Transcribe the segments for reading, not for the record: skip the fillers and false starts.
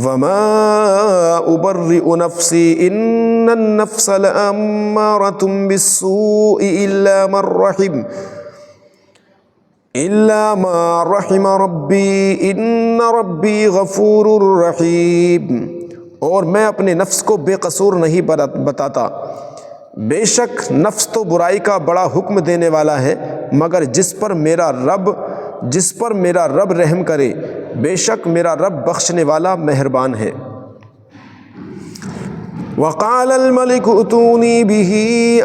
وما ابرئ نفسی ان النفس لامارۃ بالسوء الا ما رحم ربی ان ربی غفور رحیم۔ اور میں اپنے نفس کو بے قصور نہیں بتاتا، بے شک نفس تو برائی کا بڑا حکم دینے والا ہے، مگر جس پر میرا رب رحم کرے، بے شک میرا رب بخشنے والا مہربان ہے۔ وقال الملك ائتوني به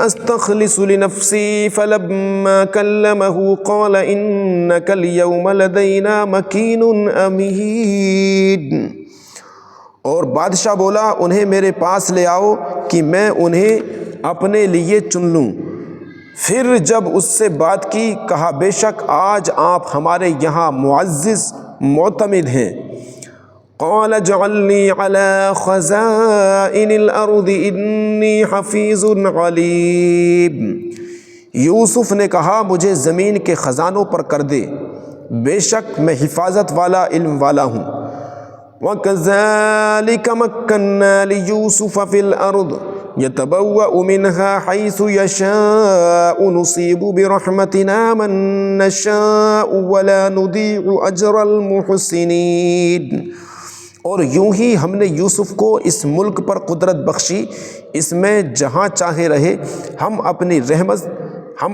استخلص لنفسي فلما كلمه قال انك اليوم لدينا مكين امين۔ اور بادشاہ بولا انہیں میرے پاس لے آؤ کہ میں انہیں اپنے لیے چن لوں۔ پھر جب اس سے بات کی، کہا بے شک آج آپ ہمارے یہاں معزز معتمد ہیں۔ قال اجعلنی علی خزائن الارض انی حفیظ علیم۔ یوسف نے کہا مجھے زمین کے خزانوں پر کر دے، بے شک میں حفاظت والا، علم والا ہوں۔ وَكَذَلِكَ مَكَّنَّا لِيُوسُفَ فِي الْأَرْضِ يَتَبَوَّأُ مِنْهَا حَيْثُ يَشَاءُ نُصِيبُ بِرَحْمَتِنَا مَن نَّشَاءُ وَلَا نُضِيعُ أَجْرَ الْمُحْسِنِينَ۔ اور یوں ہی ہم نے یوسف کو اس ملک پر قدرت بخشی، اس میں جہاں چاہے رہے، ہم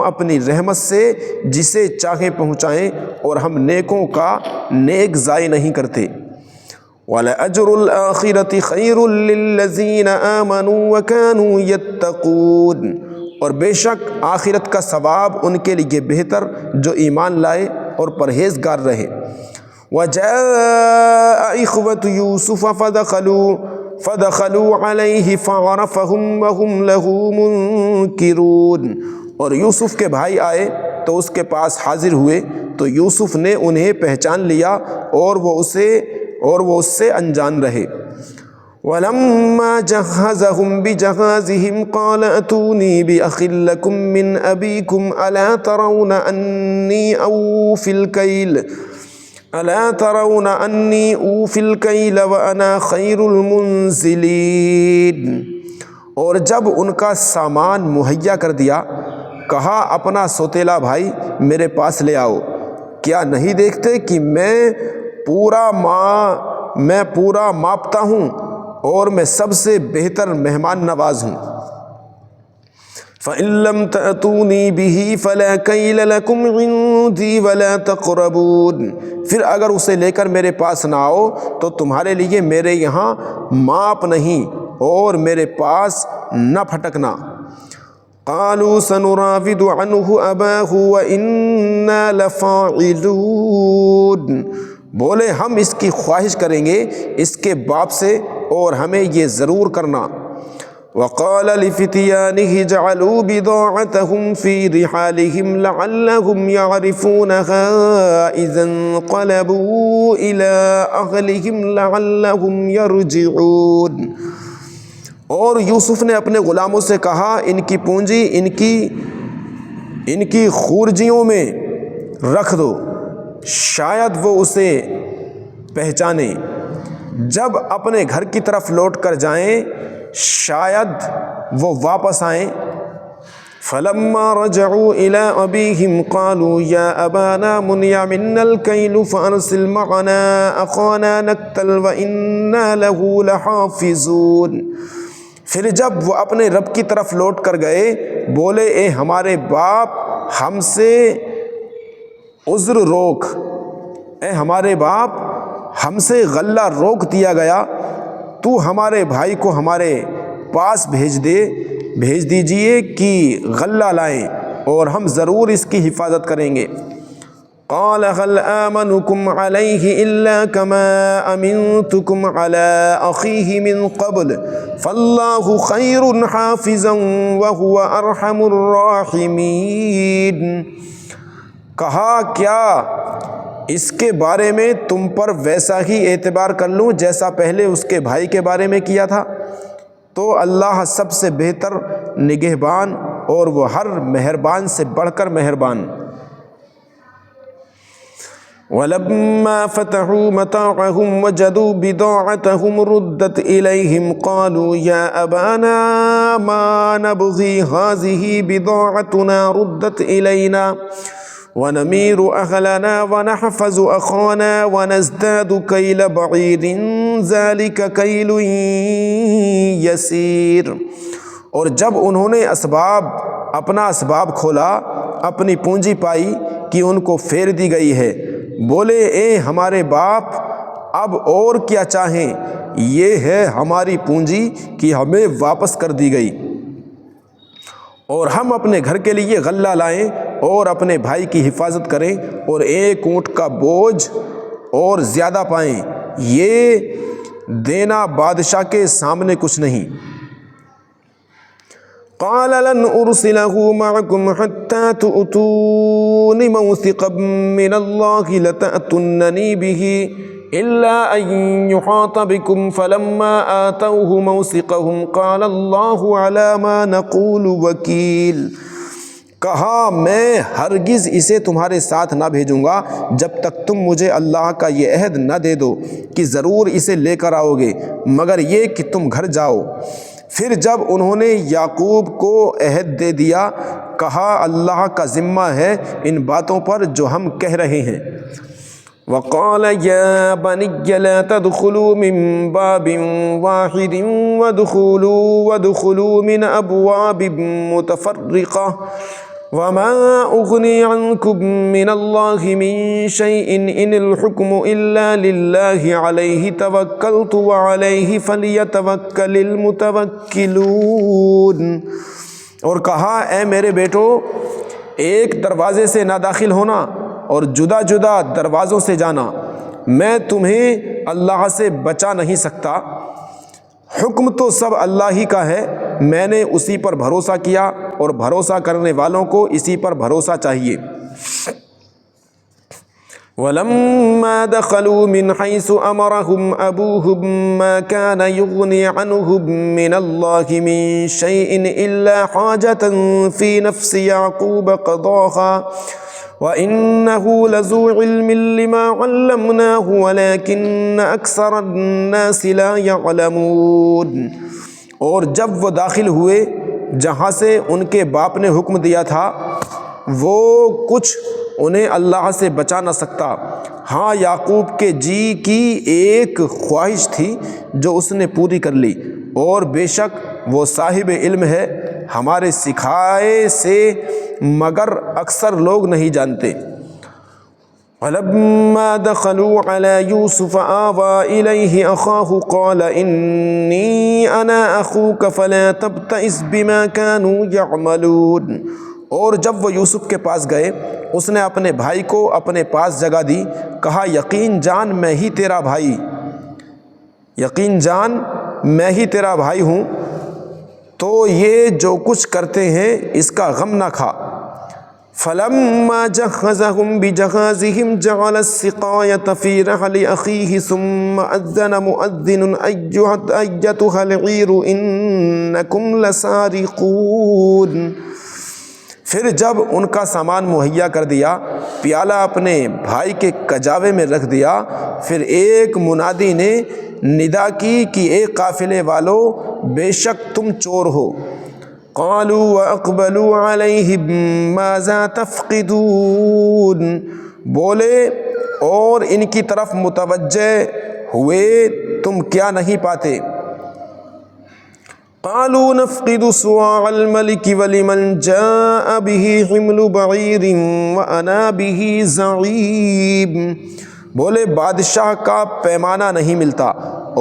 اپنی رحمت سے جسے چاہے پہنچائیں، اور ہم نیکوں کا نیک ضائع نہیں کرتے۔ وَلَأَجْرُ الْآخِرَةِ خَيْرٌ لِّلَّذِينَ آمَنُوا وَكَانُوا يَتَّقُونَ۔ اور بے شک آخرت کا ثواب ان کے لیے بہتر جو ایمان لائے اور پرہیزگار رہے۔ وَجَاءَ إِخْوَةُ يُوسُفَ فَدَخَلُوا عَلَيْهِ فَعَرَفَهُمْ وَهُمْ لَهُ مُنْكِرُونَ۔ اور یوسف کے بھائی آئے تو اس کے پاس حاضر ہوئے، تو یوسف نے انہیں پہچان لیا اور وہ اس سے انجان رہے۔ وَلَمَّا جَهَّزَهُمْ بِجَهَازِهِمْ قَالَ ائْتُونِي بِأَخٍ لَّكُم مِّنْ أَبِيكُمْ أَلَا تَرَوْنَ أَنِّي أُوفِي الْكَيْلَ وَأَنَا خَيْرُ الْمُنزِلِينَ۔ اور جب ان کا سامان مہیا کر دیا، کہا اپنا سوتیلا بھائی میرے پاس لے آؤ، کیا نہیں دیکھتے کہ میں پورا ماپتا ہوں اور میں سب سے بہتر مہمان نواز ہوں۔ فَإِن لَّمْ تَأْتُونِي بِهِ فَلَا كَيْلَ لَكُمْ عِندِي وَلَا تَقْرَبُونِ۔ پھر اگر اسے لے کر میرے پاس نہ آؤ تو تمہارے لیے میرے یہاں ماپ نہیں اور میرے پاس نہ پھٹکنا۔ قَالُوا سَنُرَاوِدُ عَنْهُ أَبَاهُ وَإِنَّا لَفَاعِلُونَ۔ بولے ہم اس کی خواہش کریں گے اس کے باپ سے، اور ہمیں یہ ضرور کرنا۔ وَقَالَ لِفِتْيَانِهِ جَعَلُوا بِضَاعَتَهُمْ فِي رِحَالِهِمْ لَعَلَّهُمْ يَعْرِفُونَهَا إِذَا انقَلَبُوا إِلَىٰ أَهْلِهِمْ لَعَلَّهُمْ يَرْجِعُونَ۔ اور یوسف نے اپنے غلاموں سے کہا ان کی پونجی ان کی خورجیوں میں رکھ دو، شاید وہ اسے پہچانیں، جب اپنے گھر کی طرف لوٹ کر جائیں شاید وہ واپس آئیں۔ فَلَمَّا رَجَعُوا إِلَىٰ أَبِيهِمْ قَالُوا يَا أَبَانَا مُنِعَ مِنَّا الْكَيْلُ فَأَرْسِلْ مَعَنَا أَخَانَا نَكْتَلْ وَإِنَّا لَهُ لَحَافِظُونَ۔ پھر جب وہ اپنے رب کی طرف لوٹ کر گئے، بولے اے ہمارے باپ ہم سے عذر روک، اے ہمارے باپ ہم سے غلہ روک دیا گیا، تو ہمارے بھائی کو ہمارے پاس بھیج دیجئے کہ غلہ لائیں، اور ہم ضرور اس کی حفاظت کریں گے۔ قال هل آمنكم عليه إلا كما أمنتكم على أخيه من قبل فالله خير حافظا وهو أرحم الراحمين۔ کہا کیا اس کے بارے میں تم پر ویسا ہی اعتبار کر لوں جیسا پہلے اس کے بھائی کے بارے میں کیا تھا؟ تو اللہ سب سے بہتر نگہبان اور وہ ہر مہربان سے بڑھ کر مہربان۔ وَلَمَّا فَتَحُوا مَتَاعَهُمْ وَجَدُوا بِضَاعَتَهُمْ رُدَّتْ إِلَيْهِمْ قَالُوا يَا أَبَانَا مَا نَبْغِي هَٰذِهِ بِضَاعَتُنَا رُدَّتْ إِلَيْنَا وَنَمِيرُ أَهْلَنَا وَنَحْفَظُ أَخَانَا وَنَزْدَادُ كَيْلَ بَعِيرٍ ذَلِكَ كَيْلٌ يَسِيرٌ۔ اور جب انہوں نے اپنا اسباب کھولا، اپنی پونجی پائی کہ ان کو پھیر دی گئی ہے، بولے اے ہمارے باپ، اب اور کیا چاہیں، یہ ہے ہماری پونجی کہ ہمیں واپس کر دی گئی، اور ہم اپنے گھر کے لیے غلہ لائیں اور اپنے بھائی کی حفاظت کریں اور ایک اونٹ کا بوجھ اور زیادہ پائیں، یہ دینا بادشاہ کے سامنے کچھ نہیں۔ قال لن أرسله معكم حتى تؤتون موثقا من الله لتأتونني به إلا أن يحاط بكم فلما آتوه موثقهم قال الله على ما نقول وكيل۔ کہا میں ہرگز اسے تمہارے ساتھ نہ بھیجوں گا جب تک تم مجھے اللہ کا یہ عہد نہ دے دو کہ ضرور اسے لے کر آؤ گے، مگر یہ کہ تم گھر جاؤ۔ پھر جب انہوں نے یعقوب کو عہد دے دیا، کہا اللہ کا ذمہ ہے ان باتوں پر جو ہم کہہ رہے ہیں۔ وقال يا بني لا تدخلوا من باب واحد وادخلوا من أبواب متفرقة وما أغني عنكم من الله من شيء إن الحكم إلا لله عليه توكلت وعليه فليتوكل المتوكلون۔ اور کہا اے میرے بیٹو، ایک دروازے سے نہ داخل ہونا اور جدا جدا دروازوں سے جانا، میں تمہیں اللہ سے بچا نہیں سکتا، حکم تو سب اللہ ہی کا ہے، میں نے اسی پر بھروسہ کیا اور بھروسہ کرنے والوں کو اسی پر بھروسہ چاہیے۔ وَلَمَّا دَخَلُوا مِنْ حَيْثُ أَمَرَهُمْ أَبُوهُمْ مَا كَانَ يُغْنِي عَنْهُمْ مِنَ اللَّهِ مِنْ شَيْءٍ إِلَّا حَاجَةً فِي نَفْسِ يَعْقُوبَ قَضَاهَا وَإِنَّهُ لَذُو عِلْمٍ لِّمَا عَلَّمْنَاهُ وَلَكِنَّ أَكْثَرَ النَّاسِ لَا يَعْلَمُونَ۔ اور جب وہ داخل ہوئے جہاں سے ان کے باپ نے حکم دیا تھا، وہ کچھ انہیں اللہ سے بچا نہ سکتا، ہاں یعقوب کے جی کی ایک خواہش تھی جو اس نے پوری کر لی، اور بے شک وہ صاحب علم ہے ہمارے سکھائے سے، مگر اکثر لوگ نہیں جانتے۔ وَلَمَّا دَخَلُوا عَلَى يُوسُفَ آوَى إِلَيْهِ أَخَاهُ قَالَ إِنِّي أَنَا أَخُوكَ فَلَا تَبْتَئِسْ بِمَا كَانُوا يَعْمَلُونَ۔ اور جب وہ یوسف کے پاس گئے، اس نے اپنے بھائی کو اپنے پاس جگہ دی، کہا یقین جان میں ہی تیرا بھائی ہوں، تو یہ جو کچھ کرتے ہیں اس کا غم نہ کھا۔ فَلَمَّا جَهَّزَهُمْ بِجَهَازِهِمْ جَعَلَ السِّقَايَةَ فِي رَحْلِ أَخِيهِ ثُمَّ أَذَّنَ مُؤَذِّنٌ أَيَّتُهَا الْعِيرُ إِنَّكُمْ لَسَارِقُونَ۔ پھر جب ان کا سامان مہیا کر دیا، پیالہ اپنے بھائی کے کجاوے میں رکھ دیا، پھر ایک منادی نے ندا کی کہ اے قافلے والو، بے شک تم چور ہو۔ قالوا واقبلوا علیہم ماذا تفقدون، بولے اور ان کی طرف متوجہ ہوئے تم کیا نہیں پاتے۔ قالوا نفقد صواع الملك ولمن جاء به حمل بعير وانا به زعيم، بولے بادشاہ کا پیمانہ نہیں ملتا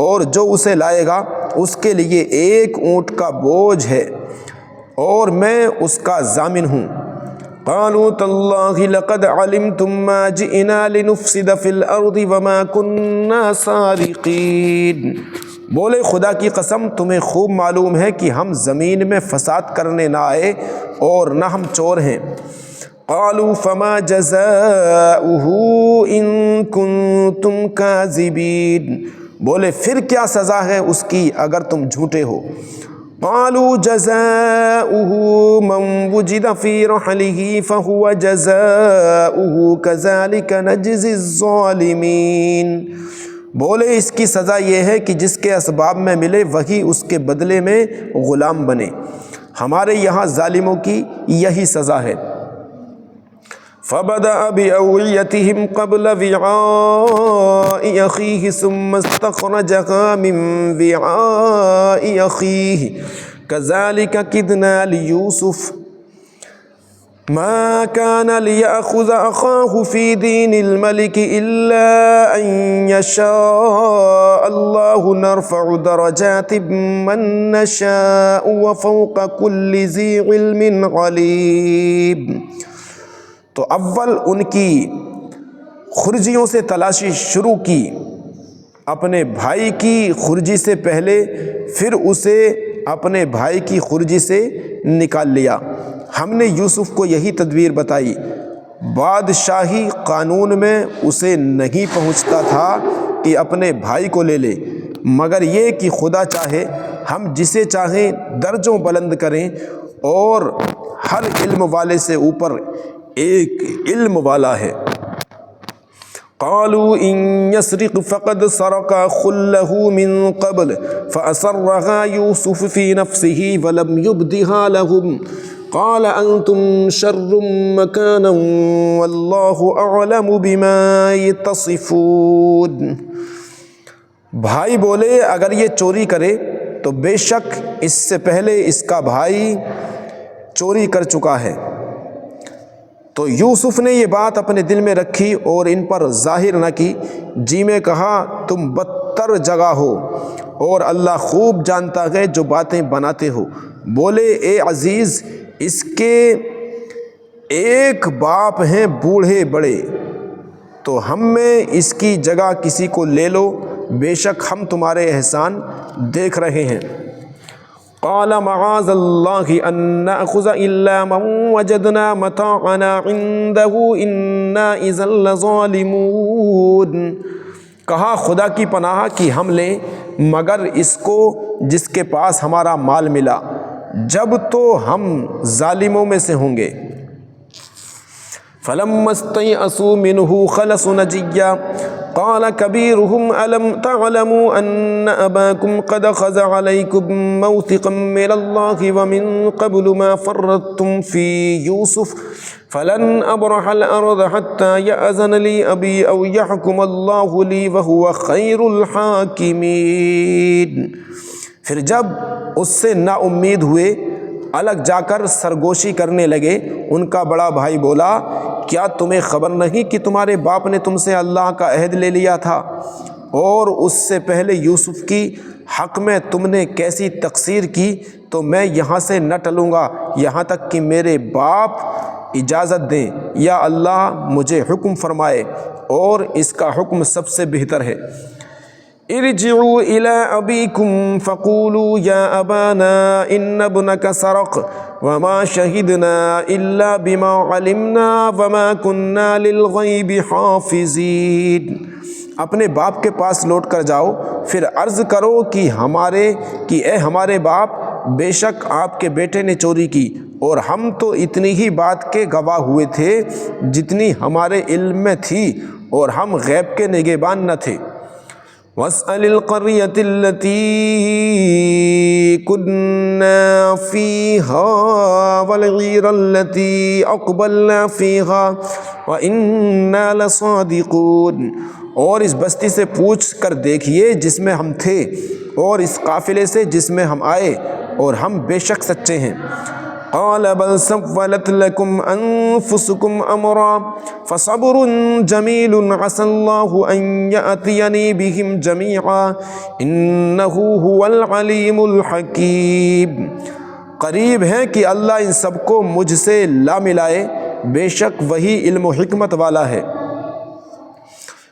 اور جو اسے لائے گا اس کے لیے ایک اونٹ کا بوجھ ہے اور میں اس کا ضامن ہوں۔ قالوا تاللہ لقد علمتم ما جئنا لنفسد فی الارض وما كنا سارقین، بولے خدا کی قسم تمہیں خوب معلوم ہے کہ ہم زمین میں فساد کرنے نہ آئے اور نہ ہم چور ہیں۔ قالوا فما جزاؤہ ان کنتم کاذبین، بولے پھر کیا سزا ہے اس کی اگر تم جھوٹے ہو۔ قالوا جزاؤه من وجد في رحله فهو جزاؤه كذلك نجزي الظالمين، بولے اس کی سزا یہ ہے کہ جس کے اسباب میں ملے وہی اس کے بدلے میں غلام بنے، ہمارے یہاں ظالموں کی یہی سزا ہے۔ فَبَدَأَ بِأَوْعِيَتِهِمْ قَبْلَ وِعَاءِ أَخِيهِ ثُمَّ اسْتَخْرَجَهَا مِنْ وِعَاءِ أَخِيهِ كَذَلِكَ كِدْنَا لِيُوسُفَ مَا كَانَ لِيَأْخُذَ أَخَاهُ فِي دِينِ الْمَلِكِ إِلَّا أَنْ يَشَاءَ اللَّهُ نَرْفَعُ دَرَجَاتٍ مَّن نَّشَاءُ وَفَوْقَ كُلِّ ذِي عِلْمٍ عَلِيمٍ۔ تو اول ان کی خرجیوں سے تلاشی شروع کی، اپنے بھائی کی خرجی سے پہلے، پھر اسے اپنے بھائی کی خرجی سے نکال لیا۔ ہم نے یوسف کو یہی تدبیر بتائی، بادشاہی قانون میں اسے نہیں پہنچتا تھا کہ اپنے بھائی کو لے لے، مگر یہ کہ خدا چاہے ہم جسے چاہیں درجوں بلند کریں، اور ہر علم والے سے اوپر ایک علم والا ہے۔ قالوا ان يسرق فقد سرق اخ له من قبل فأسرها يوسف في نفسه ولم يبدها لهم قال انتم شر مكانا والله اعلم بما تصفون۔ بھائی بولے اگر یہ چوری کرے تو بے شک اس سے پہلے اس کا بھائی چوری کر چکا ہے۔ تو یوسف نے یہ بات اپنے دل میں رکھی اور ان پر ظاہر نہ کی، جی میں کہا تم بدتر جگہ ہو اور اللہ خوب جانتا ہے جو باتیں بناتے ہو۔ بولے اے عزیز، اس کے ایک باپ ہیں بوڑھے بڑے، تو ہم میں اس کی جگہ کسی کو لے لو، بے شک ہم تمہارے احسان دیکھ رہے ہیں۔ قال معاذ اللہ ان نأخذ الا من وجدنا متاعنا عنده انا اذا لظالمون، کہا خدا کی پناہ کہ ہم لیں مگر اس کو جس کے پاس ہمارا مال ملا، جب تو ہم ظالموں میں سے ہوں گے۔ فلما استيئسوا منه خلصوا نجيا قال كبيرهم ألم تعلموا أن أباكم قد أخذ عليكم موثقا من الله ومن قبل ما فرطتم في يوسف فلن أبرح الأرض حتى يأذن لي أبي أو يحكم الله لي وهو خير الحاكمين۔ پھر جب اس سے نا امید ہوئے الگ جا کر سرگوشی کرنے لگے، ان کا بڑا بھائی بولا کیا تمہیں خبر نہیں کہ تمہارے باپ نے تم سے اللہ کا عہد لے لیا تھا، اور اس سے پہلے یوسف کی حق میں تم نے کیسی تقصیر کی، تو میں یہاں سے نہ ٹلوں گا یہاں تک کہ میرے باپ اجازت دیں یا اللہ مجھے حکم فرمائے، اور اس کا حکم سب سے بہتر ہے۔ ارجعوا إلى أبيكم فقولوا يا أبانا إن ابنك سرق وما شهدنا إلا بما علمنا وما كنا للغيب حافظين۔ اپنے باپ کے پاس لوٹ کر جاؤ، پھر عرض کرو کہ اے ہمارے باپ، بے شک آپ کے بیٹے نے چوری کی، اور ہم تو اتنی ہی بات کے گواہ ہوئے تھے جتنی ہمارے علم میں تھی، اور ہم غیب کے نگہبان نہ تھے۔ وَاسْأَلِ الْقَرْيَةَ الَّتِي كُنَّا فِيهَا وَالْعِيرَ الَّتِي أَقْبَلْنَا فِيهَا وَإِنَّا لَصَادِقُونَ، اور اس بستی سے پوچھ کر دیکھیے جس میں ہم تھے، اور اس قافلے سے جس میں ہم آئے، اور ہم بے شک سچے ہیں۔ قال بل سولت لكم أنفسكم أمرا فصبر جميل عسى الله أن يأتيني بهم جميعا إنه هو العليم الحكيم۔ قریب ہے کہ اللہ ان سب کو مجھ سے لا ملائے، بے شک وہی علم و حکمت والا ہے۔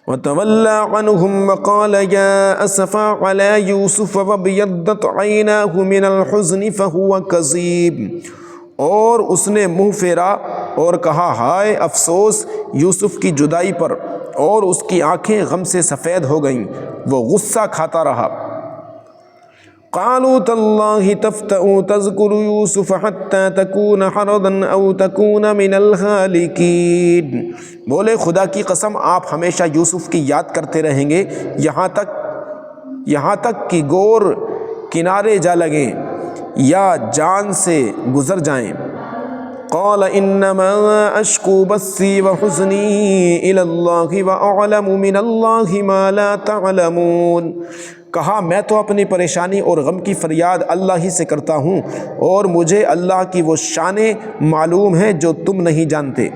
وتولى عنهم وقال يا أسفا على يوسف وابيضت عيناه من الحزن فهو كظيم، اور اس نے منہ پھیرا اور کہا ہائے افسوس یوسف کی جدائی پر، اور اس کی آنکھیں غم سے سفید ہو گئیں، وہ غصہ کھاتا رہا۔ قالوا تاللہ تفتأ تذکر یوسف حتی تکون حرضا او تکون من الہالکین، بولے خدا کی قسم آپ ہمیشہ یوسف کی یاد کرتے رہیں گے یہاں تک کہ گور کنارے جا لگیں یا جان سے گزر جائیں۔ قال انما اشکو بثی وحزنی الی اللہ واعلم من اللہ ما لا تعلمون، کہا میں تو اپنی پریشانی اور غم کی فریاد اللہ ہی سے کرتا ہوں اور مجھے اللہ کی وہ شانیں معلوم ہیں جو تم نہیں جانتے۔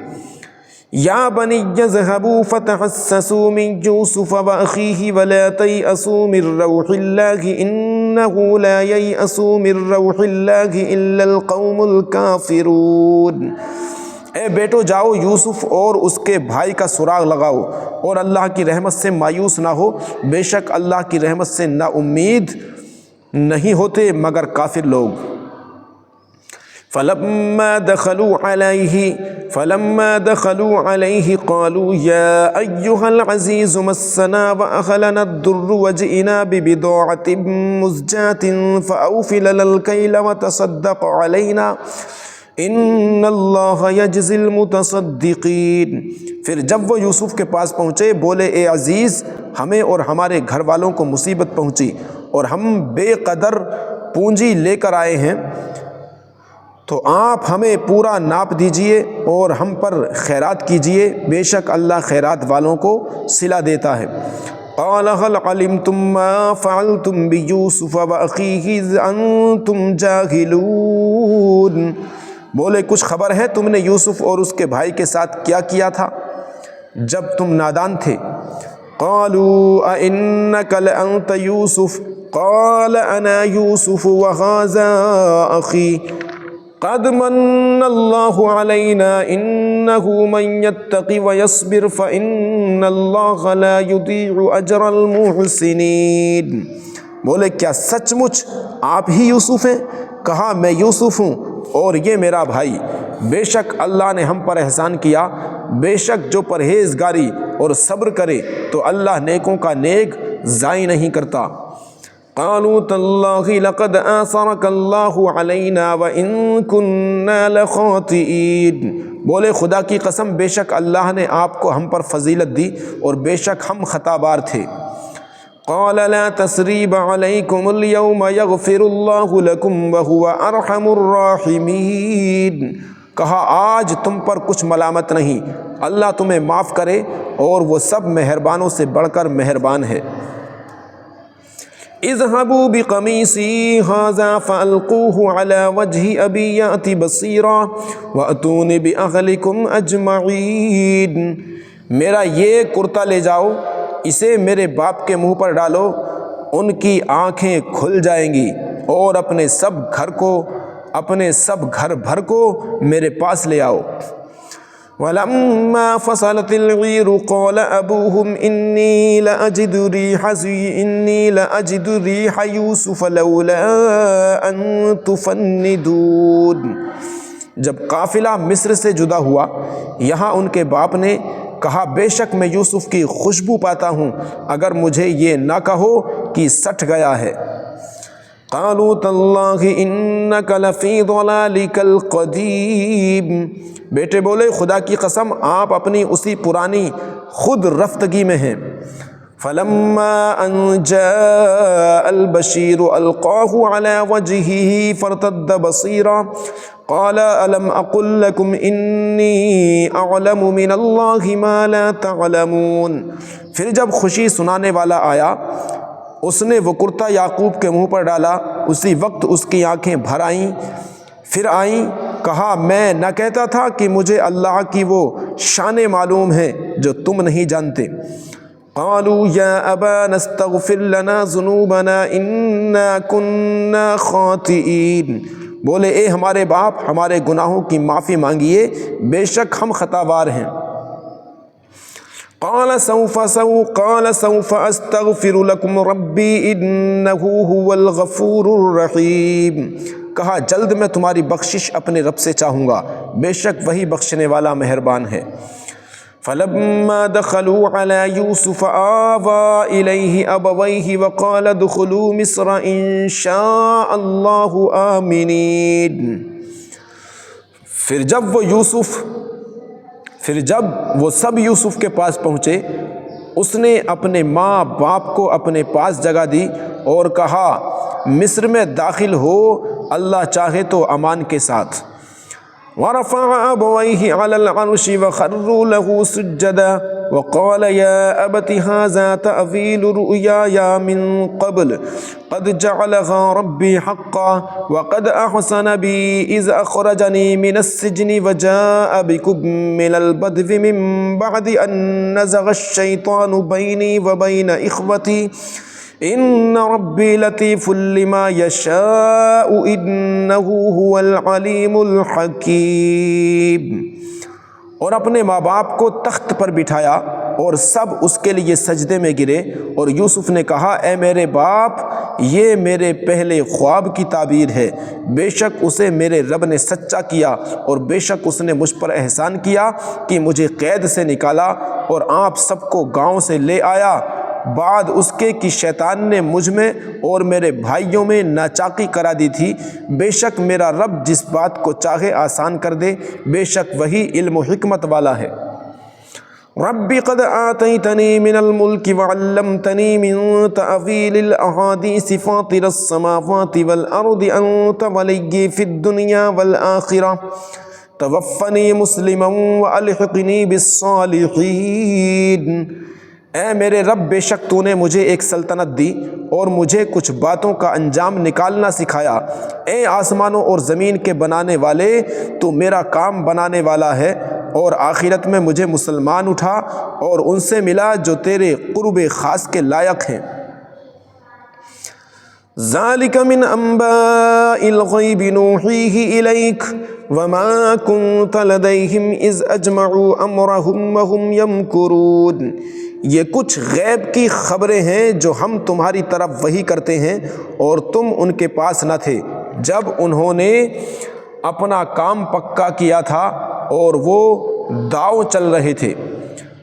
یا بنی اذهبوا فتحسسوا من یوسف واخیہ ولا تیأسوا من روح اللہ انہ لا ییأس من روح اللہ الا القوم الکافرون، اے بیٹو جاؤ یوسف اور اس کے بھائی کا سراغ لگاؤ اور اللہ کی رحمت سے مایوس نہ ہو، بے شک اللہ کی رحمت سے نا امید نہیں ہوتے مگر کافر لوگ۔ فلما دخلوا علیہ قالوا یا ایہا العزیز مسنا واہلنا الضر وجئنا ببضاعۃ مزجاۃ فاوف لنا الکیل وتصدق علینا ان اللہ یجزی المتصدقین، پھر جب وہ یوسف کے پاس پہنچے بولے اے عزیز ہمیں اور ہمارے گھر والوں کو مصیبت پہنچی اور ہم بے قدر پونجی لے کر آئے ہیں، تو آپ ہمیں پورا ناپ دیجئے اور ہم پر خیرات کیجئے، بے شک اللہ خیرات والوں کو صلہ دیتا ہے۔ قال هل علمتم ما فعلتم بیوسف واخیہ اذ انتم جاہلون، بولے کچھ خبر ہے تم نے یوسف اور اس کے بھائی کے ساتھ کیا کیا تھا جب تم نادان تھے؟ قالوا اِنَّكَ لَأَنْتَ يُوسُفُ قَالَ أَنَا يُوسُفُ وَهَذَا أَخِي قَدْ مَنَّ اللَّهُ عَلَيْنَا إِنَّهُ مَنْ يَتَّقِ وَيَصْبِرْ فَإِنَّ اللَّهَ لَا يُضِيعُ أَجْرَ الْمُحْسِنِينَ، بولے کیا سچ مچ آپ ہی یوسف ہیں؟ کہا میں یوسف ہوں اور یہ میرا بھائی، بے شک اللہ نے ہم پر احسان کیا، بے شک جو پرہیزگاری اور صبر کرے تو اللہ نیکوں کا نیک ضائع نہیں کرتا۔ قالوا تاللہ لقد آثرک اللہ علینا وإن كنا لخاطئین، بولے خدا کی قسم بے شک اللہ نے آپ کو ہم پر فضیلت دی اور بے شک ہم خطا بار تھے۔ قال لا تثریب علیکم اليوم یغفر اللہ لکم وہو ارحم الراحمین، کہا آج تم پر کچھ ملامت نہیں، اللہ تمہیں معاف کرے اور وہ سب مہربانوں سے بڑھ کر مہربان ہے۔ اذهبوا بقمیصی ھذا فالقوه علی وجہ ابی یأت بصیرا واتونی باہلکم اجمعین، میرا یہ کرتا لے جاؤ، اسے میرے باپ کے منہ پر ڈالو، ان کی آنکھیں کھل جائیں گی، اور اپنے سب گھر بھر کو میرے پاس لے آؤ۔ وَلَمَّا فَصَلَتِ الْعِيرُ قَالَ أَبُوهُمْ إِنِّي لَأَجِدُ رِيحَ يُوسُفَ لَوْلَا أَن تُفَنِّدُونَ، جب قافلہ مصر سے جدا ہوا یہاں ان کے باپ نے کہا بے شک میں یوسف کی خوشبو پاتا ہوں اگر مجھے یہ نہ کہو کہ سٹ گیا ہے۔ قالوا تاللہ انک لفی ضلالک القدیم، بیٹے بولے خدا کی قسم آپ اپنی اسی پرانی خود رفتگی میں ہیں۔ فلما ان جاء البشیر القاہ علی وجہہ فارتد بصیرا قال الم اقل لکم انی اعلم من اللہ ما لا تعلمون، پھر جب خوشی سنانے والا آیا اس نے وہ کرتا یعقوب کے منہ پر ڈالا، اسی وقت اس کی آنکھیں بھر آئیں، پھر آئیں، کہا میں نہ کہتا تھا کہ مجھے اللہ کی وہ شانیں معلوم ہیں جو تم نہیں جانتے۔ قالوا یا ابانا استغفر لنا ذنوبنا انا كنا خاطئین، بولے اے ہمارے باپ ہمارے گناہوں کی معافی مانگیے، بے شک ہم خطا بار ہیں۔ قال سوف استغفر لكم ربی انہ هو الغفور الرحیم، کہا جلد میں تمہاری بخشش اپنے رب سے چاہوں گا، بے شک وہی بخشنے والا مہربان ہے۔ فلما دخلوا على يوسف آوى إليه أبويه وقال ادخلوا مصر إن شاء الله آمنين۔ پھر جب وہ سب یوسف کے پاس پہنچے، اس نے اپنے ماں باپ کو اپنے پاس جگہ دی اور کہا مصر میں داخل ہو اللہ چاہے تو امان کے ساتھ۔ وَرَفَعَ أَبَوَيْهِ عَلَى الْعَرْشِ وَخَرُّوا لَهُ سُجَّدًا وَقَالَ يَا أَبَتِ هَذَا تَأْوِيلُ رُؤْيَايَ مِن قَبْلُ قَدْ جَعَلَهَا رَبِّي حَقًّا وَقَدْ أَحْسَنَ بِي إِذْ أَخْرَجَنِي مِنَ السِّجْنِ وَجَاءَ بِكُم مِّنَ الْبَدْوِ مِن بَعْدِ أَن نَّزَغَ الشَّيْطَانُ بَيْنِي وَبَيْنَ إِخْوَتِي ان ربی لطیف لما یشاء انہ هو العلیم الحکیم۔ اور اپنے ماں باپ کو تخت پر بٹھایا اور سب اس کے لیے سجدے میں گرے، اور یوسف نے کہا اے میرے باپ، یہ میرے پہلے خواب کی تعبیر ہے، بے شک اسے میرے رب نے سچا کیا، اور بے شک اس نے مجھ پر احسان کیا کہ مجھے قید سے نکالا اور آپ سب کو گاؤں سے لے آیا، بعد اس کے کہ شیطان نے مجھ میں اور میرے بھائیوں میں ناچاقی کرا دی تھی۔ بے شک میرا رب جس بات کو چاہے آسان کر دے، بے شک وہی علم و حکمت والا ہے۔ رب قد آتیتنی من الملک وعلمتنی من تأویل الاحادیث فاطر السماوات والارض انت ولی فی الدنیا والآخرہ توفنی مسلما والحقنی بالصالحین۔ اے میرے رب، بے شک تو نے مجھے ایک سلطنت دی اور مجھے کچھ باتوں کا انجام نکالنا سکھایا۔ اے آسمانوں اور زمین کے بنانے والے، تو میرا کام بنانے والا ہے، اور آخرت میں مجھے مسلمان اٹھا اور ان سے ملا جو تیرے قرب خاص کے لائق ہیں۔ ذالک من انباء الغیب نوحیہ الیک وما کنت لدیہم اذ اجمعوا امرہم وہم یمکرون۔ یہ کچھ غیب کی خبریں ہیں جو ہم تمہاری طرف وحی کرتے ہیں، اور تم ان کے پاس نہ تھے جب انہوں نے اپنا کام پکا کیا تھا اور وہ داؤ چل رہے تھے۔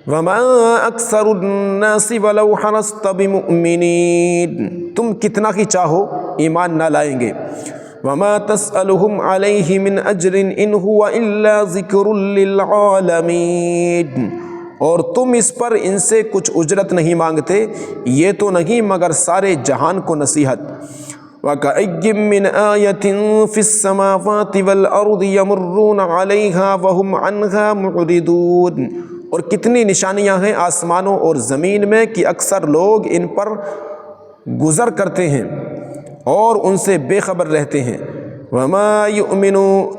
وَمَا أَكْثَرُ النَّاسِ وَلَوْ حَرَصْتَ بِمُؤْمِنِينَ، تم کتنا ہی چاہو ایمان نہ لائیں گے۔ وَمَا تَسْأَلُهُمْ عَلَيْهِ مِنْ أَجْرٍ إِنْ هُوَ إِلَّا ذِكْرٌ لِّلْعَالَمِينَ، اور تم اس پر ان سے کچھ اجرت نہیں مانگتے، یہ تو نہیں مگر سارے جہان کو نصیحت۔ وَكَأَيٍّ مِّنْ آيَةٍ فِي السَّمَاوَاتِ وَالْأَرْضِ يَمُرُّونَ عَلَيْهَا وَهُمْ عَنْهَا مُعْرِضُونَ، اور کتنی نشانیاں ہیں آسمانوں اور زمین میں کہ اکثر لوگ ان پر گزر کرتے ہیں اور ان سے بے خبر رہتے ہیں۔ وَمَا يُؤْمِنُ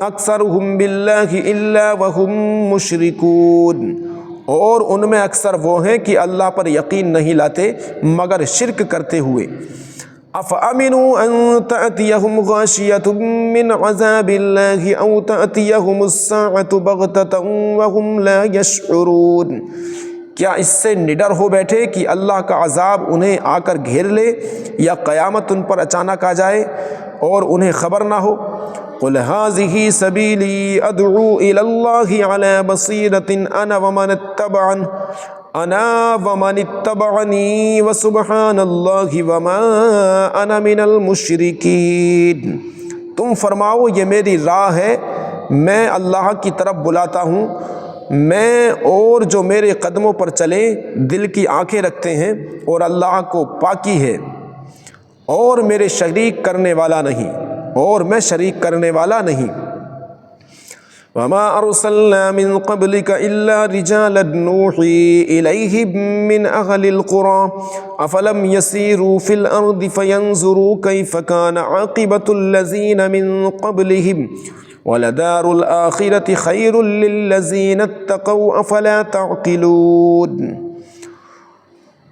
أَكْثَرُهُمْ بِاللَّهِ إِلَّا وَهُمْ مُشْرِكُونَ، اور ان میں اکثر وہ ہیں کہ اللہ پر یقین نہیں لاتے مگر شرک کرتے ہوئے۔ أَفَأَمِنُوا أَن تَأْتِيَهُمْ غَاشِيَةٌ مِّنْ عَذَابِ اللَّهِ أَوْ تَأْتِيَهُمُ السَّاعَةُ بَغْتَةً وَهُمْ لَا يَشْعُرُونَ، کیا اس سے نڈر ہو بیٹھے کہ اللہ کا عذاب انہیں آ کر گھیر لے، یا قیامت ان پر اچانک آ جائے اور انہیں خبر نہ ہو۔ قُلْ هَٰذِهِ سَبِيلِي أَدْعُو إِلَى اللَّهِ عَلَىٰ بَصِيرَةٍ أَنَا وَمَنِ اتَّبَعَنِي وَسُبْحَانَ اللَّهِ وَمَا أَنَا مِنَ الْمُشْرِكِينَ۔ تم فرماؤ یہ میری راہ ہے، میں اللہ کی طرف بلاتا ہوں، میں اور جو میرے قدموں پر چلے دل کی آنکھیں رکھتے ہیں اور اللہ کو پاکی ہے، اور میرے شریک کرنے والا نہیں، اور میں شریک کرنے والا نہیں۔ وَمَا أَرْسَلْنَا مِن قَبْلِكَ إِلَّا رِجَالًا نُوحِي إِلَيْهِم مِّنْ أَهْلِ الْقُرَىٰ أَفَلَمْ يَسِيرُوا فِي الْأَرْضِ فَيَنظُرُوا كَيْفَ كَانَ عَاقِبَةُ الَّذِينَ مِن قَبْلِهِمْ وَلَدَارُ الْآخِرَةِ خَيْرٌ لِّلَّذِينَ اتَّقَوْا أَفَلَا تَعْقِلُونَ۔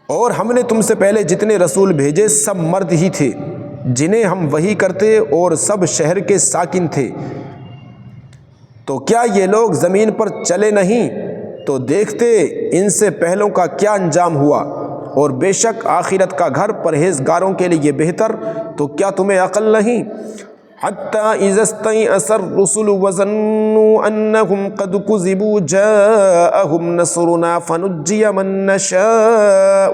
اور ہم نے تم سے پہلے جتنے رسول بھیجے سب مرد ہی تھے جنہیں ہم وحی کرتے، اور سب شہر کے ساکن تھے، تو کیا یہ لوگ زمین پر چلے نہیں تو دیکھتے ان سے پہلوں کا کیا انجام ہوا، اور بے شک آخرت کا گھر پرہیزگاروں کے لیے بہتر، تو کیا تمہیں عقل نہیں؟ حتى إذا استيأس الرسل وظنوا أنهم قد كذبوا جاءهم نصرنا فنجي من نشاء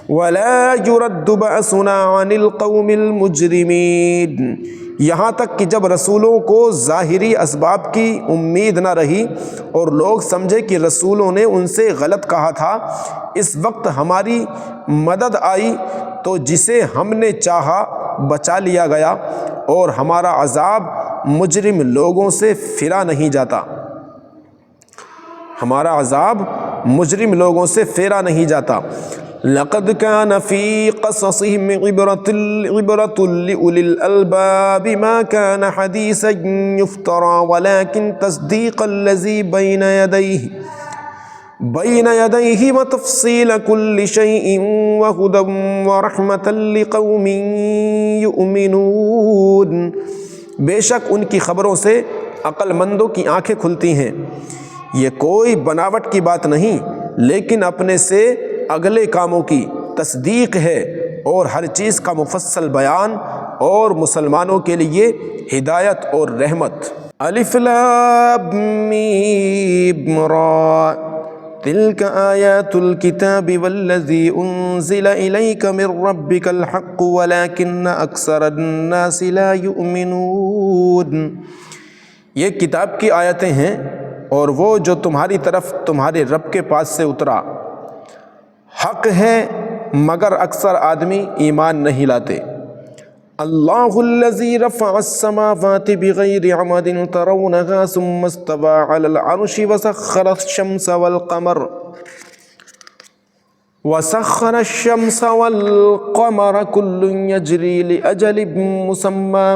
ولا يرد بأسنا عن القوم المجرمين. یہاں تک کہ جب رسولوں کو ظاہری اسباب کی امید نہ رہی اور لوگ سمجھے کہ رسولوں نے ان سے غلط کہا تھا، اس وقت ہماری مدد آئی تو جسے ہم نے چاہا بچا لیا گیا، اور ہمارا عذاب مجرم لوگوں سے پھرا نہیں جاتا. ہمارا عذاب مجرم لوگوں سے پھیرا نہیں جاتا. لقد كان في قصصهم عبرة لأولي الألباب ما كان حديثا يفترى ولكن تصديق الذي بين يديه وتفصيل كل شيء وهدى ورحمة لقوم يؤمنون. بے شک ان کی خبروں سے عقل مندوں کی آنکھیں کھلتی ہیں. یہ کوئی بناوٹ کی بات نہیں، لیکن اپنے سے اگلے کاموں کی تصدیق ہے اور ہر چیز کا مفصل بیان اور مسلمانوں کے لیے ہدایت اور رحمت. الف لام میم را تلک آیات الکتاب والذی انزل الیک من ربک الحق ولکن اکثر الناس لا یؤمنون. یہ کتاب کی آیتیں ہیں اور وہ جو تمہاری طرف تمہارے رب کے پاس سے اترا حق ہے، مگر اکثر آدمی ایمان نہیں لاتے. اللہ الذی رفع السماوات بغیر عمد ترونها ثم استوى على العرش وسخر الشمس والقمر كل يجري لأجل مسمى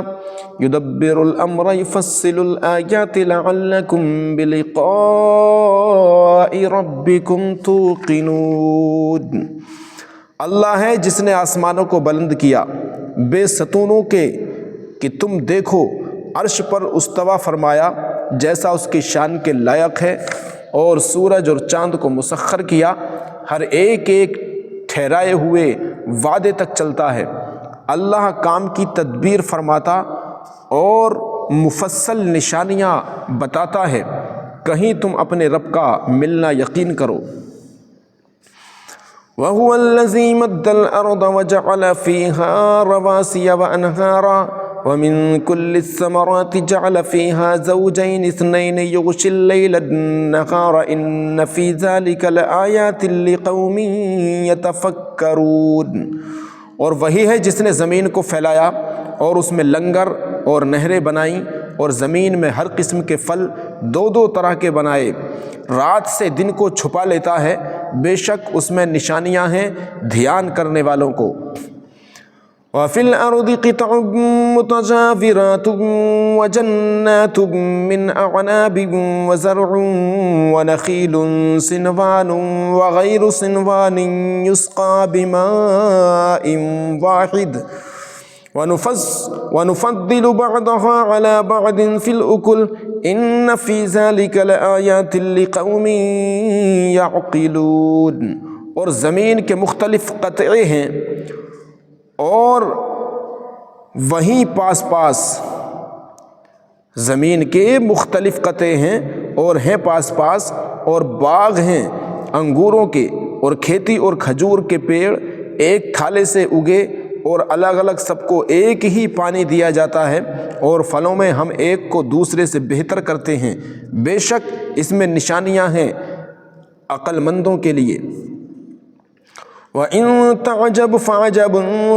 يدبر الأمر يفصل الآيات لعلكم بلقاء ربكم توقنون. اللہ ہے جس نے آسمانوں کو بلند کیا بے ستونوں کے کہ تم دیکھو، عرش پر استوا فرمایا جیسا اس کی شان کے لائق ہے، اور سورج اور چاند کو مسخر کیا، ہر ایک ایک ٹھہرائے ہوئے وعدے تک چلتا ہے. اللہ کام کی تدبیر فرماتا اور مفصل نشانیاں بتاتا ہے، کہیں تم اپنے رب کا ملنا یقین کرو. وَهُوَ الَّذِي مَدَّ الْأَرْضَ وَجَعَلَ فِيهَا رَوَاسِيَ وَأَنْهَارًا وَمِن كُلِّ الثَّمَرَاتِ جَعَلَ فِيهَا زَوْجَيْنِ اثْنَيْنِ يُغْشِي اللَّيْلَ النَّهَارَ إِنَّ فِي ذَلِكَ لَآيَاتٍ لِقَوْمٍ يَتَفَكَّرُونَ. اور وہی ہے جس نے زمین کو پھیلایا اور اس میں لنگر اور نہریں بنائیں اور زمین میں ہر قسم کے پھل دو دو طرح کے بنائے، رات سے دن کو چھپا لیتا ہے، بے شک اس میں نشانیاں ہیں دھیان کرنے والوں کو. وَفِي الْأَرْضِ قِطَعٌ مُتَجَاوِرَاتٌ وَجَنَّاتٌ مِّنْ أَعْنَابٍ وَزَرْعٌ وَنَخِيلٌ صِنْوَانٌ وَغَيْرُ صِنْوَانٍ يُسْقَىٰ بِمَاءٍ وَاحِدٍ وَنُفَضِّلُ بَعْضَهَا عَلَىٰ بَعْضٍ فِي الْأُكُلِ إِنَّ فِي ذَلِكَ لَآيَاتٍ لِقَوْمٍ يَعْقِلُونَ. اور زمین کے مختلف قطعے ہیں اور وہیں پاس پاس زمین کے مختلف قطعے ہیں اور ہیں پاس پاس، اور باغ ہیں انگوروں کے اور کھیتی اور کھجور کے پیڑ ایک تھالے سے اگے، اور الگ الگ سب کو ایک ہی پانی دیا جاتا ہے، اور پھلوں میں ہم ایک کو دوسرے سے بہتر کرتے ہیں، بے شک اس میں نشانیاں ہیں عقل مندوں کے لیے. وَإِن تَعْجَبْ فَعَجَبٌ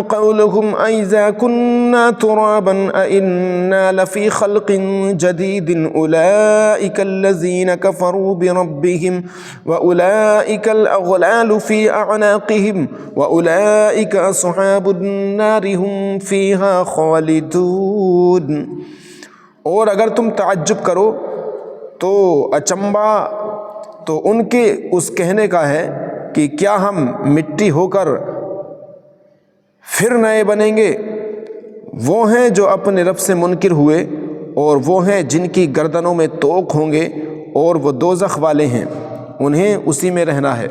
قَوْلُهُمْ أَإِذَا كُنَّا تُرَابًا أَإِنَّا لَفِي خَلْقٍ جَدِيدٍ أُولَئِكَ الَّذِينَ كَفَرُوا بِرَبِّهِمْ وَأُولَئِكَ الْأَغْلَالُ فِي أَعْنَاقِهِمْ وَأُولَئِكَ أَصْحَابُ النَّارِ هُمْ فِيهَا خَالِدُونَ. اور اگر تم تعجب کرو تو اچنبا تو ان کے اس کہنے کا ہے کہ کیا ہم مٹی ہو کر پھر نئے بنیں گے؟ وہ ہیں جو اپنے رب سے منکر ہوئے، اور وہ ہیں جن کی گردنوں میں توق ہوں گے، اور وہ دوزخ والے ہیں، انہیں اسی میں رہنا ہے.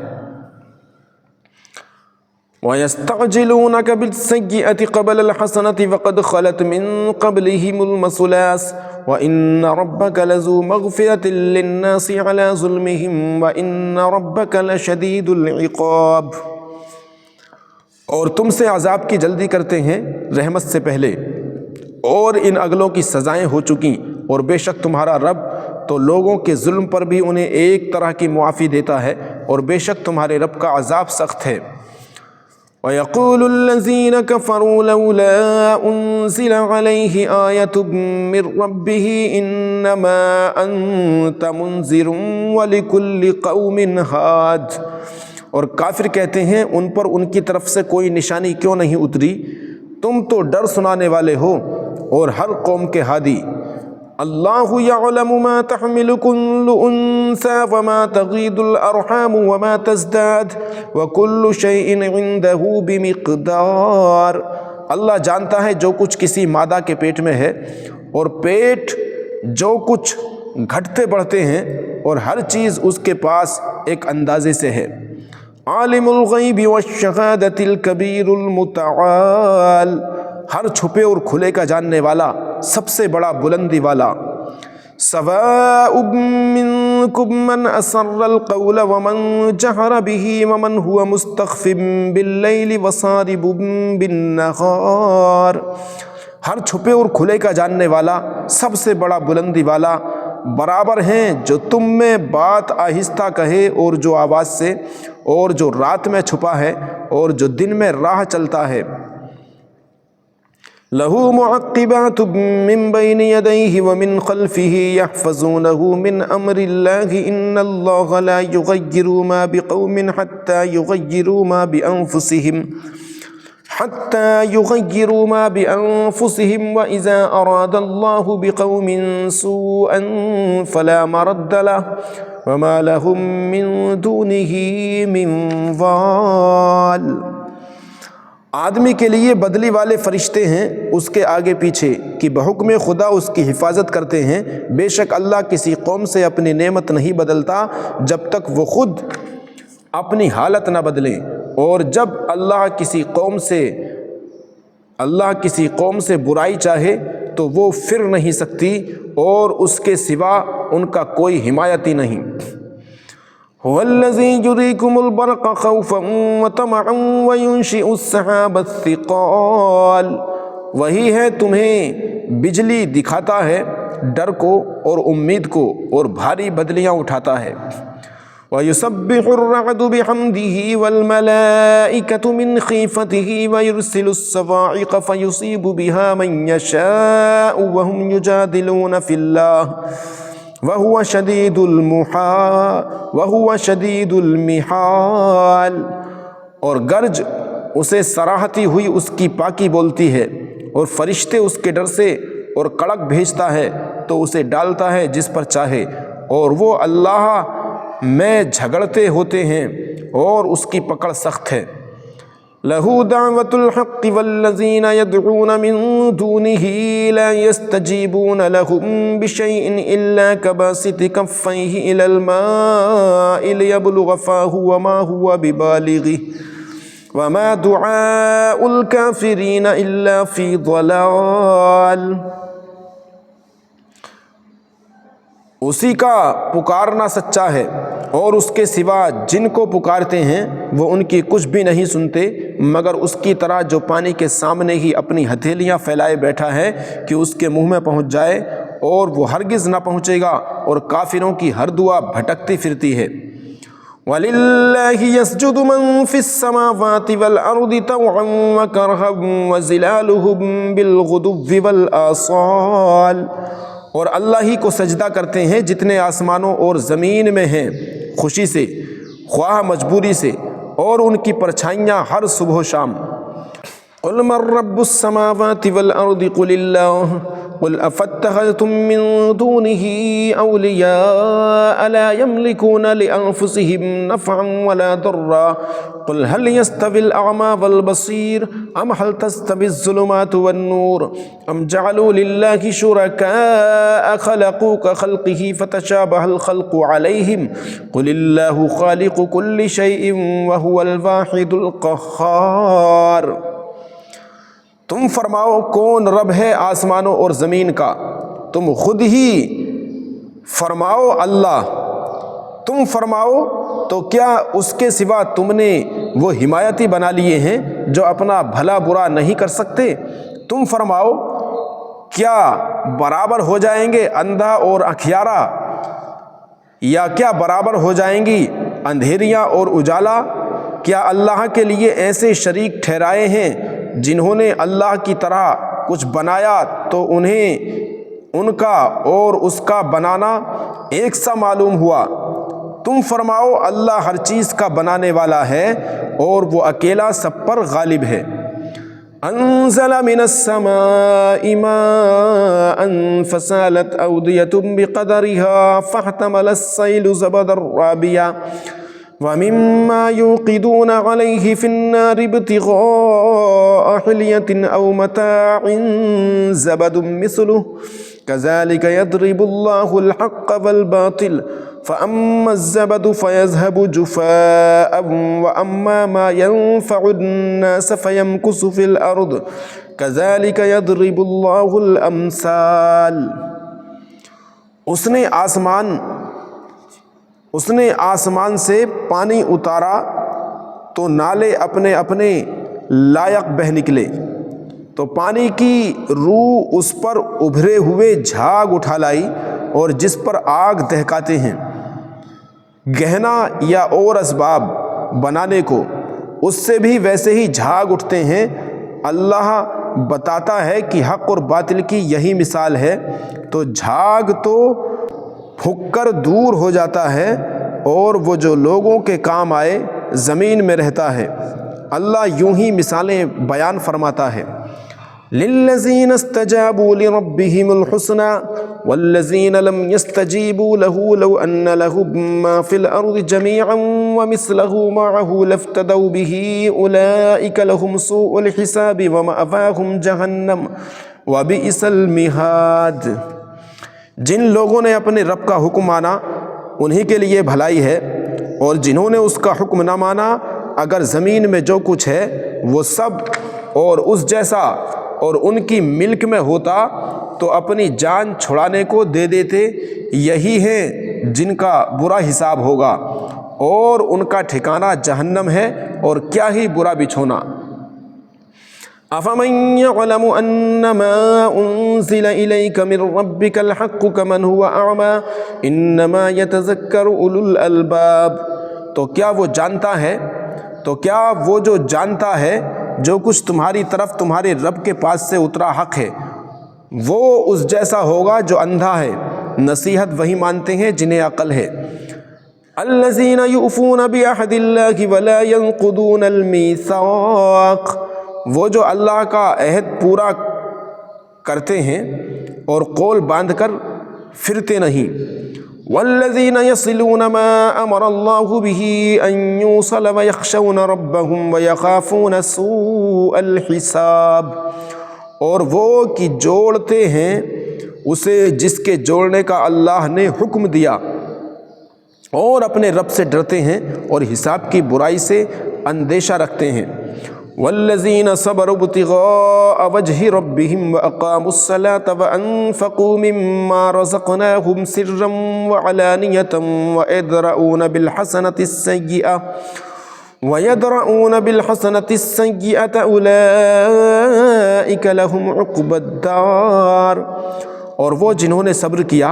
وَيَسْتَعْجِلُونَكَ بِالسَّيِّئَةِ قَبْلَ الْحَسَنَةِ وَقَدْ خَلَتْ مِنْ قَبْلِهِمُ الْمَثُلَاتُ وَإِنَّ رَبَّكَ لَذُو مَغْفِرَةٍ لِلنَّاسِ عَلَى ظُلْمِهِمْ وَإِنَّ رَبَّكَ لَشَدِيدُ الْعِقَابِ۔ اور تم سے عذاب کی جلدی کرتے ہیں رحمت سے پہلے، اور ان اگلوں کی سزائیں ہو چکیں، اور بے شک تمہارا رب تو لوگوں کے ظلم پر بھی انہیں ایک طرح کی معافی دیتا ہے، اور بے شک تمہارے رب کا عذاب سخت ہے۔ وَيَقُولُ الَّذِينَ كَفَرُوا لَوْلَا أُنزِلَ عَلَيْهِ آيَةٌ مِّن رَّبِّهِ إِنَّمَا أَنتَ مُنذِرٌ وَلِكُلِّ قَوْمٍ هَادٍ۔ اور کافر کہتے ہیں ان پر ان کی طرف سے کوئی نشانی کیوں نہیں اتری، تم تو ڈر سنانے والے ہو اور ہر قوم کے ہادی۔ اللہ یعلم ما تحمل كل انثى وما تغیض الارحام وما تزداد وكل شيء عنده بمقدار۔ اللہ جانتا ہے جو کچھ کسی مادہ کے پیٹ میں ہے، اور پیٹ جو کچھ گھٹتے بڑھتے ہیں، اور ہر چیز اس کے پاس ایک اندازے سے ہے۔ عالم الغیب والشہادۃ الکبیر المتعال، ہر چھپے اور کھلے کا جاننے والا، سب سے بڑا بلندی والا۔ سواء منکم من اسر القول ومن جہر به ومن هو مستخف باللیل وصارب بالنہار، ہر چھپے اور کھلے کا جاننے والا، سب سے بڑا بلندی والا برابر ہیں جو تم میں بات آہستہ کہے اور جو آواز سے، اور جو رات میں چھپا ہے اور جو دن میں راہ چلتا ہے۔ لَهُ مُعَقِّبَاتٌ مِّن بَيْنِ يَدَيْهِ وَمِن خَلْفِهِ يَحْفَظُونَهُ مِنْ أَمْرِ اللَّهِ إِنَّ اللَّهَ لَا يُغَيِّرُ مَا بِقَوْمٍ حَتَّى يُغَيِّرُوا مَا بِأَنفُسِهِمْ وَإِذَا أَرَادَ اللَّهُ بِقَوْمٍ سُوءًا فَلَا مَرَدَّ لَهُ وَمَا لَهُم مِّن دُونِهِ مِن وَالٍ۔ آدمی کے لیے بدلی والے فرشتے ہیں اس کے آگے پیچھے کہ بحکم خدا اس کی حفاظت کرتے ہیں۔ بے شک اللہ کسی قوم سے اپنی نعمت نہیں بدلتا جب تک وہ خود اپنی حالت نہ بدلیں، اور جب اللہ کسی قوم سے برائی چاہے تو وہ پھر نہیں سکتی، اور اس کے سوا ان کا کوئی حمایتی نہیں۔ هو الذی یریکم البرق خوفا وطمعا وینشئ السحاب الثقال، وہی ہے تمہیں بجلی دکھاتا ہے ڈر کو اور امید کو، اور بھاری بدلیاں اٹھاتا ہے۔ وَيُسَبِّحُ الرَّعْدُ بِحَمْدِهِ وَالْمَلَائِكَةُ مِنْ خِيفَتِهِ وَيُرْسِلُ الصَّوَاعِقَ فَيُصِيبُ بِهَا مَنْ يَشَاءُ وَهُمْ يُجَادِلُونَ فِي اللَّهِ وَهُوَ شَدِيدُ الْمِحَالِ۔ اور گرج اسے سراہتی ہوئی اس کی پاکی بولتی ہے، اور فرشتے اس کے ڈر سے اور کڑک بھیجتا ہے تو اسے ڈالتا ہے جس پر چاہے، اور وہ اللہ میں جھگڑتے ہوتے ہیں اور اس کی پکڑ سخت ہے۔ لَهُ دَعْوَةُ الْحَقِّ وَالَّذِينَ يَدْعُونَ مِن دُونِهِ لَا يَسْتَجِيبُونَ لَهُم بِشَيْءٍ إِلَّا كَبَاسِطِ كَفَّيْهِ إِلَى الْمَاءِ لِيَبْلُغَ فَاهُ وَمَا هُوَ بِبَالِغِهِ وَمَا دُعَاءُ الْكَافِرِينَ إِلَّا فِي ضَلَالٍ۔ اسی کا پکارنا سچا ہے، اور اس کے سوا جن کو پکارتے ہیں وہ ان کی کچھ بھی نہیں سنتے مگر اس کی طرح جو پانی کے سامنے ہی اپنی ہتھیلیاں پھیلائے بیٹھا ہے کہ اس کے منہ میں پہنچ جائے، اور وہ ہرگز نہ پہنچے گا، اور کافروں کی ہر دعا بھٹکتی پھرتی ہے۔ وَلِلَّهِ يَسْجُدُ مَن فِي السَّمَاوَاتِ وَالْأَرْضِ طَوْعًا وَكَرْهًا وَظِلَالُهُم بِالْغُدُوِّ وَالْآصَالِ، اور اللہ ہی کو سجدہ کرتے ہیں جتنے آسمانوں اور زمین میں ہیں، خوشی سے خواہ مجبوری سے، اور ان کی پرچھائیاں ہر صبح و شام۔ قل من رب السماوات والأرض قل الله قل أفاتخذتم من دونه أولياء لا يملكون لأنفسهم نفعا ولا ضرا قل هل يستوي الأعمى والبصير أم هل تستوي الظلمات والنور أم جعلوا لله شركاء خلقوا كخلقه فتشابه الخلق عليهم قل الله خالق كل شيء وهو الواحد القهار۔ تم فرماؤ کون رب ہے آسمانوں اور زمین کا؟ تم خود ہی فرماؤ اللہ۔ تم فرماؤ تو کیا اس کے سوا تم نے وہ حمایتی بنا لیے ہیں جو اپنا بھلا برا نہیں کر سکتے؟ تم فرماؤ کیا برابر ہو جائیں گے اندھا اور اکھیارا، یا کیا برابر ہو جائیں گی اندھیریاں اور اجالا؟ کیا اللہ کے لیے ایسے شریک ٹھہرائے ہیں جنہوں نے اللہ کی طرح کچھ بنایا تو انہیں ان کا اور اس کا بنانا ایک سا معلوم ہوا؟ تم فرماؤ اللہ ہر چیز کا بنانے والا ہے اور وہ اکیلا سب پر غالب ہے۔ انزل من السماء ماء فسالت أودية بقدرها فاحتمل السيل زبدا رابيا ومما يوقدون عليه في النار ابتغاء حلية أو متاع زبد مثله كذلك يضرب الله الحق والباطل فأما الزبد فيذهب جفاء وأما ما ينفع الناس فيمكث في الأرض كذلك يضرب الله الأمثال۔ اس نے آسمان سے پانی اتارا تو نالے اپنے اپنے لائق بہہ نکلے، تو پانی کی روح اس پر ابھرے ہوئے جھاگ اٹھا لائی، اور جس پر آگ دہکاتے ہیں گہنا یا اور اسباب بنانے کو، اس سے بھی ویسے ہی جھاگ اٹھتے ہیں۔ اللہ بتاتا ہے کہ حق اور باطل کی یہی مثال ہے، تو جھاگ تو پھک کر دور ہو جاتا ہے اور وہ جو لوگوں کے کام آئے زمین میں رہتا ہے۔ اللہ یوں ہی مثالیں بیان فرماتا ہے۔ للذین استجابوا لربهم الحسنى والذین لم يستجیبوا له لو ان لهم ما في الارض جميعا ومثله معه لافتدوا به اولئک لهم سوء الحساب ومأواهم جہنم وبئس المہاد۔ جن لوگوں نے اپنے رب کا حکم مانا انہی کے لیے بھلائی ہے، اور جنہوں نے اس کا حکم نہ مانا اگر زمین میں جو کچھ ہے وہ سب اور اس جیسا اور ان کی ملک میں ہوتا تو اپنی جان چھڑانے کو دے دیتے۔ یہی ہیں جن کا برا حساب ہوگا اور ان کا ٹھکانہ جہنم ہے، اور کیا ہی برا بچھونا۔ أَفَمَنْ يَعْلَمُ أَنَّمَا أُنزِلَ إِلَيْكَ مِنْ رَبِّكَ الْحَقُّ كَمَنْ هُوَ أَعْمَى إِنَّمَا يَتَذَكَّرُ أُولُو الْأَلْبَابِ۔ تو کیا وہ جو جانتا ہے جو کچھ تمہاری طرف تمہارے رب کے پاس سے اترا حق ہے، وہ اس جیسا ہوگا جو اندھا ہے؟ نصیحت وہی مانتے ہیں جنہیں عقل ہے۔ الَّذِينَ يُؤْفُونَ بِعَهْدِ اللَّهِ وَلَا يَنقُضُونَ الْمِيثَاقَ، وہ جو اللہ کا عہد پورا کرتے ہیں اور قول باندھ کر پھرتے نہیں۔ والذین یصلون ما امر اللہ بہ ان یوصل ویخشون ربهم ویخافون سوء الحساب، اور وہ کہ جوڑتے ہیں اسے جس کے جوڑنے کا اللہ نے حکم دیا، اور اپنے رب سے ڈرتے ہیں اور حساب کی برائی سے اندیشہ رکھتے ہیں۔ والذین صبروا ابتغاء وجہ ربهم واقاموا الصلاة وانفقوا مما رزقناهم سرا وعلانیة ويدرؤون بالحسنة السيئة أولئك لهم عقبى الدار۔ اور وہ جنہوں نے صبر کیا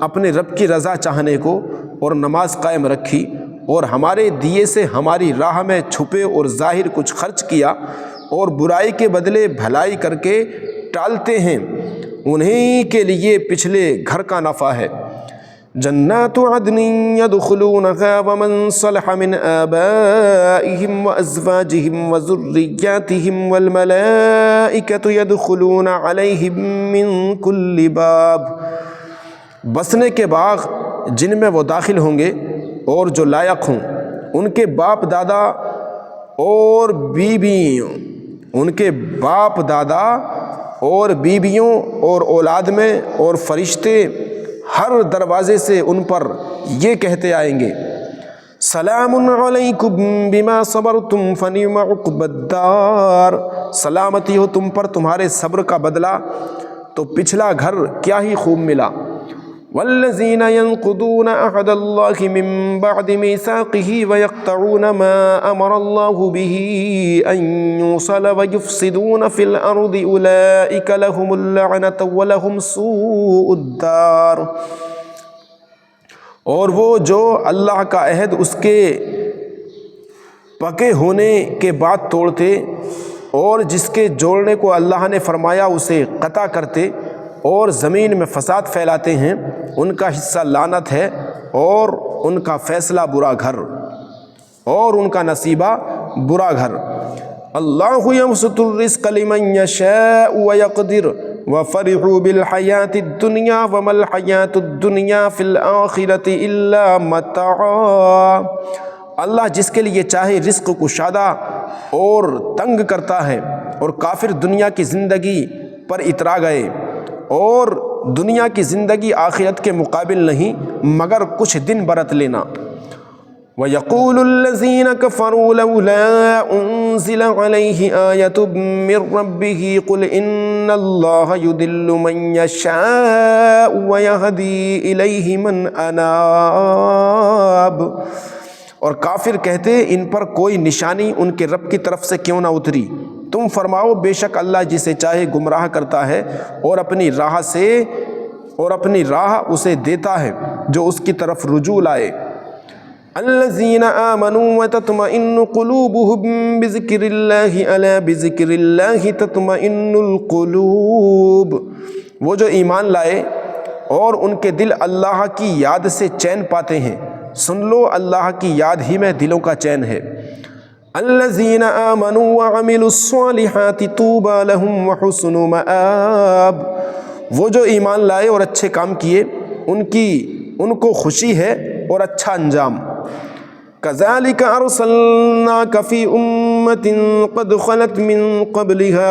اپنے رب کی رضا چاہنے کو اور نماز قائم رکھی، اور ہمارے دیے سے ہماری راہ میں چھپے اور ظاہر کچھ خرچ کیا، اور برائی کے بدلے بھلائی کر کے ٹالتے ہیں، انہی کے لیے پچھلے گھر کا نفع ہے۔ جنات عدن يدخلونها ومن صلح من آبائهم وأزواجهم وذرياتهم والملائكة يدخلون عليهم من كل باب، بسنے کے باغ جن میں وہ داخل ہوں گے اور جو لائق ہوں، ان کے باپ دادا اور بیویوں، ان کے باپ دادا اور بیویوں اور اولاد میں اور فرشتے ہر دروازے سے ان پر یہ کہتے آئیں گے، سلام علیکم بما صبرتم فنعم عقبی الدار، سلامتی ہو تم پر تمہارے صبر کا بدلہ تو پچھلا گھر کیا ہی خوب ملا۔ والذین ينقضون عہد اللہ من بعد میثاقہ ویقطعون ما امر اللہ به ان یوصل ویفسدون فی الارض اولئک لهم اللعنۃ ولهم سوء الدار، اور وہ جو اللہ کا عہد اس کے پکے ہونے کے بعد توڑتے اور جس کے جوڑنے کو اللہ نے فرمایا اسے قطع کرتے اور زمین میں فساد پھیلاتے ہیں، ان کا حصہ لعنت ہے اور ان کا فیصلہ برا گھر اور ان کا نصیبہ برا گھر۔ اللہ یبسط الرزق لمن یشاء ویقدر وفرحوا بالحیاۃ الدنیا وما الحیاۃ الدنیا فی الآخرۃ الا متاع، اللہ جس کے لیے چاہے رزق کشادہ اور تنگ کرتا ہے، اور کافر دنیا کی زندگی پر اترا گئے، اور دنیا کی زندگی آخرت کے مقابل نہیں مگر کچھ دن برت لینا۔ وَيَقُولُ الَّذِينَ كَفَرُوا لَوْلَا أُنزِلَ عَلَيْهِ آيَةٌ مِّن رَّبِّهِ قُلْ إِنَّ اللَّهَ يُضِلُّ مَن يَشَاءُ وَيَهْدِي إِلَيْهِ مَنْ أَنَابَ، اور کافر کہتے ان پر کوئی نشانی ان کے رب کی طرف سے کیوں نہ اتری، تم فرماؤ بے شک اللہ جسے چاہے گمراہ کرتا ہے اور اپنی راہ اسے دیتا ہے جو اس کی طرف رجوع لائے۔ الذین آمنوا وتطمئن قلوبهم بذکر اللہ الا بذکر اللہ تطمئن القلوب، وہ جو ایمان لائے اور ان کے دل اللہ کی یاد سے چین پاتے ہیں، سن لو اللہ کی یاد ہی میں دلوں کا چین ہے۔ الذین آمنوا وعملوا الصالحات طوبی لہم وحسن مآب، وہ جو ایمان لائے اور اچھے کام کیے ان کو خوشی ہے اور اچھا انجام۔ کذالک ارسلناک فی امۃ قد خلت من قبلها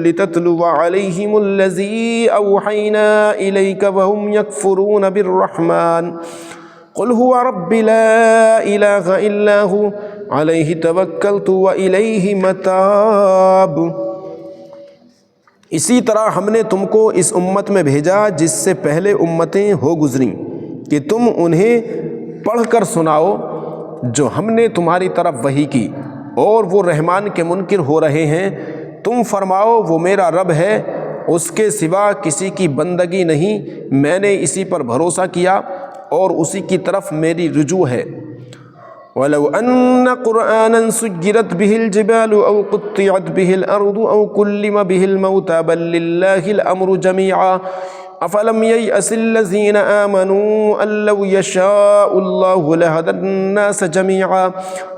لتتلو علیہم الذی اوحینا الیک وهم یکفرون بالرحمن قل هو رب لا الہ الا هو علیہ توکلت والیہ متاب۔ اسی طرح ہم نے تم کو اس امت میں بھیجا جس سے پہلے امتیں ہو گزریں کہ تم انہیں پڑھ کر سناؤ جو ہم نے تمہاری طرف وحی کی، اور وہ رحمان کے منکر ہو رہے ہیں، تم فرماؤ وہ میرا رب ہے، اس کے سوا کسی کی بندگی نہیں، میں نے اسی پر بھروسہ کیا اور اسی کی طرف میری رجوع ہے۔ وَلَوْ أَنَّ قُرْآنًا سُيِّرَتْ بِهِ الْجِبَالُ أَوْ قُطِّعَتْ بِهِ الْأَرْضُ أَوْ كُلِّمَ بِهِ الْمَوْتَى بَل لِّلَّهِ الْأَمْرُ جَمِيعًا أَفَلَمْ يَيْأَسِ الَّذِينَ آمَنُوا أَن لَّوْ يَشَاءُ اللَّهُ لَهَدَى النَّاسَ جَمِيعًا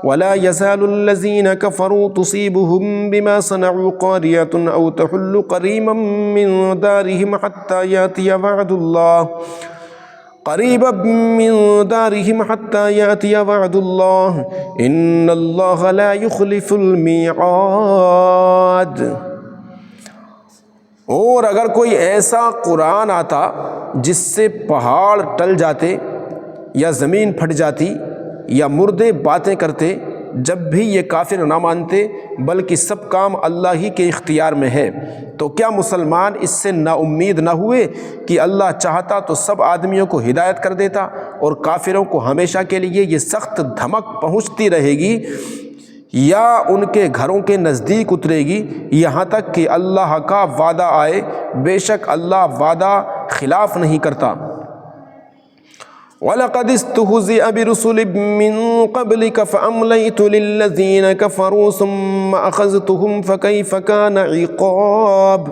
وَلَا يَزَالُ الَّذِينَ كَفَرُوا تُصِيبُهُم بِمَا صَنَعُوا قَارِعَةٌ أَوْ تَحُلُّ قَرِيبًا مِّن دَارِهِمْ حَتَّىٰ يَأْتِيَ وَعْدُ اللَّهِ قریبا من دارہم حتی یأتی وعد اللہ ان اللہ لا یخلف المیعاد۔ اور اگر کوئی ایسا قرآن آتا جس سے پہاڑ ٹل جاتے یا زمین پھٹ جاتی یا مردے باتیں کرتے، جب بھی یہ کافر نہ مانتے بلکہ سب کام اللہ ہی کے اختیار میں ہے، تو کیا مسلمان اس سے نا امید نہ ہوئے کہ اللہ چاہتا تو سب آدمیوں کو ہدایت کر دیتا اور کافروں کو ہمیشہ کے لیے یہ سخت دھمک پہنچتی رہے گی یا ان کے گھروں کے نزدیک اترے گی یہاں تک کہ اللہ کا وعدہ آئے، بے شک اللہ وعدہ خلاف نہیں کرتا۔ وَلَقَدِ اسْتُهْزِئَ بِرُسُلٍ مِّن قَبْلِكَ فَأَمْلَيْتُ لِلَّذِينَ كَفَرُوا ثُمَّ أَخَذْتُهُمْ فَكَيْفَ كَانَ عِقَابِ،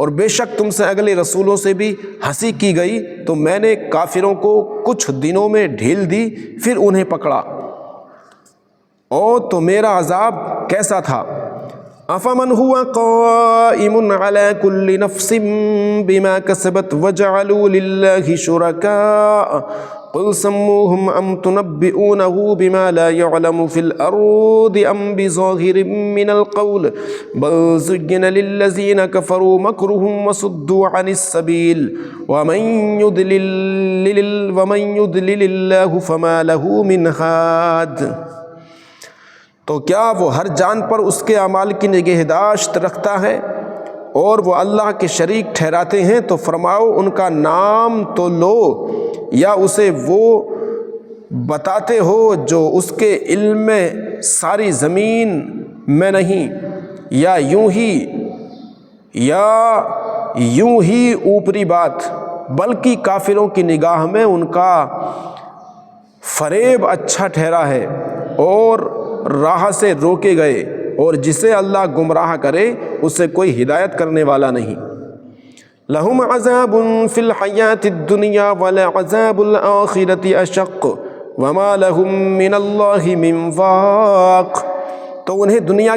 اور بے شک تم سے اگلے رسولوں سے بھی ہنسی کی گئی تو میں نے کافروں کو کچھ دنوں میں ڈھیل دی، پھر انہیں پکڑا، اور تو میرا عذاب کیسا تھا۔ أَفَمَنْ هُوَ قَائِمٌ عَلَى كُلِّ نَفْسٍ بِمَا كَسَبَتْ وَجَعَلُوا لِلَّهِ شُرَكَاءَ قُلْ سَمُّوهُمْ أَمْ تُنَبِّئُونَهُ بِمَا لَا يَعْلَمُ فِي الْأَرْضِ أَمْ بِظَاهِرٍ مِّنَ الْقَوْلِ بَلْ زُيِّنَ لِلَّذِينَ كَفَرُوا مَكْرُهُمْ وَصُدُّوا عَنِ السَّبِيلِ وَمَن يُضْلِلِ اللَّهُ فَمَا لَهُ مِنْ هَادٍ۔ تو کیا وہ ہر جان پر اس کے اعمال کی نگہداشت رکھتا ہے اور وہ اللہ کے شریک ٹھہراتے ہیں؟ تو فرماؤ ان کا نام تو لو، یا اسے وہ بتاتے ہو جو اس کے علم میں ساری زمین میں نہیں، یا یوں ہی اوپری بات، بلکہ کافروں کی نگاہ میں ان کا فریب اچھا ٹھہرا ہے اور راہ سے روکے گئے، اور جسے اللہ گمراہ کرے اسے کوئی ہدایت کرنے والا نہیں۔ لہم عذاب فی الحیاۃ الدنیا ولعذاب الآخرۃ اشق وما لہم من اللہ من واق، تو انہیں دنیا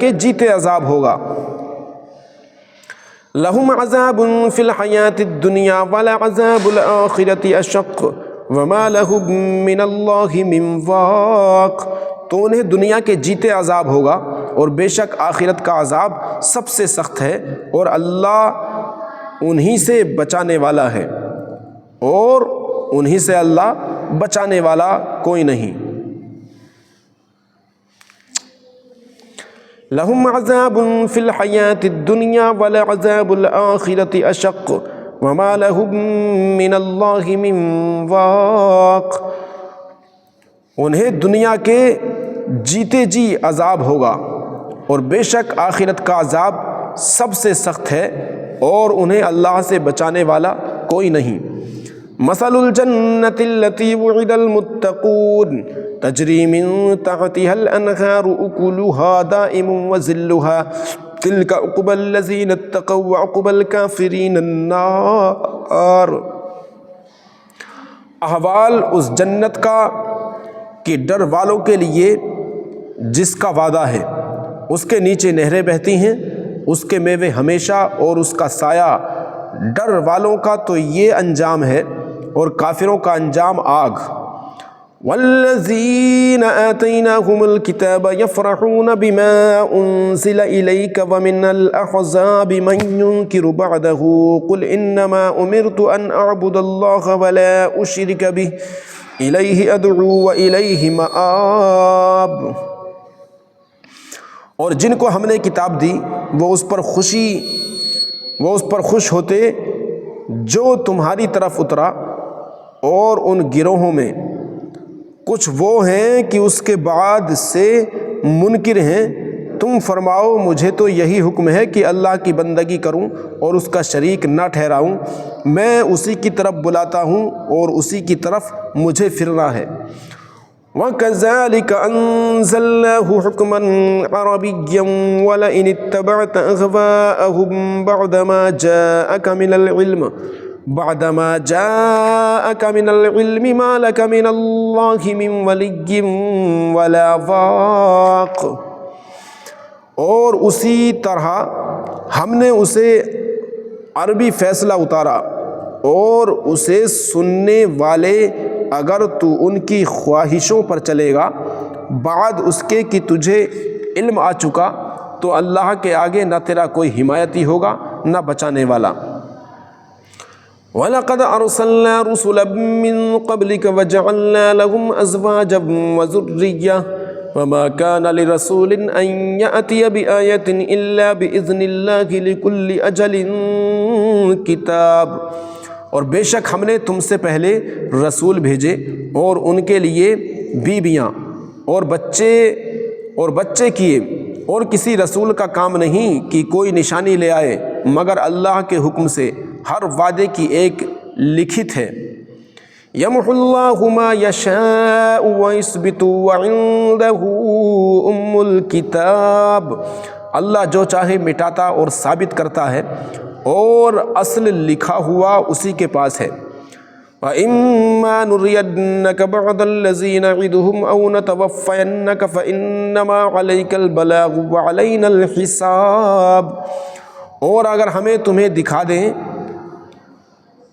کے جیتے عذاب ہوگا۔ لہم عذاب فی الحیاۃ الدنیا ولعذاب الآخرۃ اشق وما لہم من اللہ من واق، تو انہیں دنیا کے جیتے عذاب ہوگا، اور بے شک آخرت کا عذاب سب سے سخت ہے، اور اللہ انہی سے بچانے والا ہے، اور انہی سے اللہ بچانے والا کوئی نہیں۔ لہم عذاب فی الحیاۃ الدنیا ولعذاب الآخرۃ اشق وما لہم من اللہ من واق، انہیں دنیا کے جیتے جی عذاب ہوگا، اور بے شک آخرت کا عذاب سب سے سخت ہے، اور انہیں اللہ سے بچانے والا کوئی نہیں۔ مثل الجنة التي وعد المتقون تجری من تحتها الانہار اکلها دائم وظلها تلک عقبی الذین اتقوا وعقبی الکافرین النار۔ احوال اس جنت کا کہ ڈر والوں کے لیے جس کا وعدہ ہے، اس کے نیچے نہریں بہتی ہیں، اس کے میوے ہمیشہ اور اس کا سایہ۔ ڈر والوں کا تو یہ انجام ہے، اور کافروں کا انجام آگ۔ والذین آتیناہم الکتاب یفرحون بما انزل الیک ومن الاحزاب من ینکر بعدہ قل انما امرت ان اعبد اللہ ولا اشرک بہ الیہ ادعو والیہ مآب۔ اور جن کو ہم نے کتاب دی وہ اس پر خوش ہوتے جو تمہاری طرف اترا، اور ان گروہوں میں کچھ وہ ہیں کہ اس کے بعد سے منکر ہیں۔ تم فرماؤ مجھے تو یہی حکم ہے کہ اللہ کی بندگی کروں اور اس کا شریک نہ ٹھہراؤں، میں اسی کی طرف بلاتا ہوں اور اسی کی طرف مجھے پھرنا ہے۔ وَكَذَلِكَ أَنزَلْنَاهُ حُكْمًا عَرَبِيًّا وَلَئِنِ اتَّبَعْتَ أَهْوَاءَهُمْ بعدما جاءك من العلم ما لك من الله من ولي ولا واق۔ اور اسی طرح ہم نے اسے عربی فیصلہ اتارا، اور اسے سننے والے اگر تو ان کی خواہشوں پر چلے گا بعد اس کے کہ تجھے علم آ چکا، تو اللہ کے آگے نہ تیرا کوئی حمایتی ہوگا نہ بچانے والا۔ وَلَقَدْ أَرْسَلْنَا رُسُلًا مِّن قَبْلِكَ وَجَعَلْنَا لَهُمْ أَزْوَاجًا وَذُرِّيَّةً وَمَا كَانَ لِرَسُولٍ أَن يَأْتِيَ بِآيَةٍ إِلَّا بِإِذْنِ اللَّهِ لِكُلِّ أَجَلٍ كِتَابٌ۔ اور بے شک ہم نے تم سے پہلے رسول بھیجے، اور ان کے لیے بیویاں اور بچے کیے، اور کسی رسول کا کام نہیں کہ کوئی نشانی لے آئے مگر اللہ کے حکم سے ہر وعدے کی ایک لکھت ہے۔ یمحو اللہ ما یشاء ویثبت وعنده ام الکتاب، اللہ جو چاہے مٹاتا اور ثابت کرتا ہے اور اصل لکھا ہوا اسی کے پاس ہے۔ وَإِمَّا نُرِيَنَّكَ بَعْضَ الَّذِي نَعِدُهُمْ أَوْ نَتَوَفَّيَنَّكَ فَإِنَّمَا عَلَيْكَ الْبَلَاغُ وَعَلَيْنَا الْحِسَابُ، اور اگر ہمیں تمہیں دکھا دیں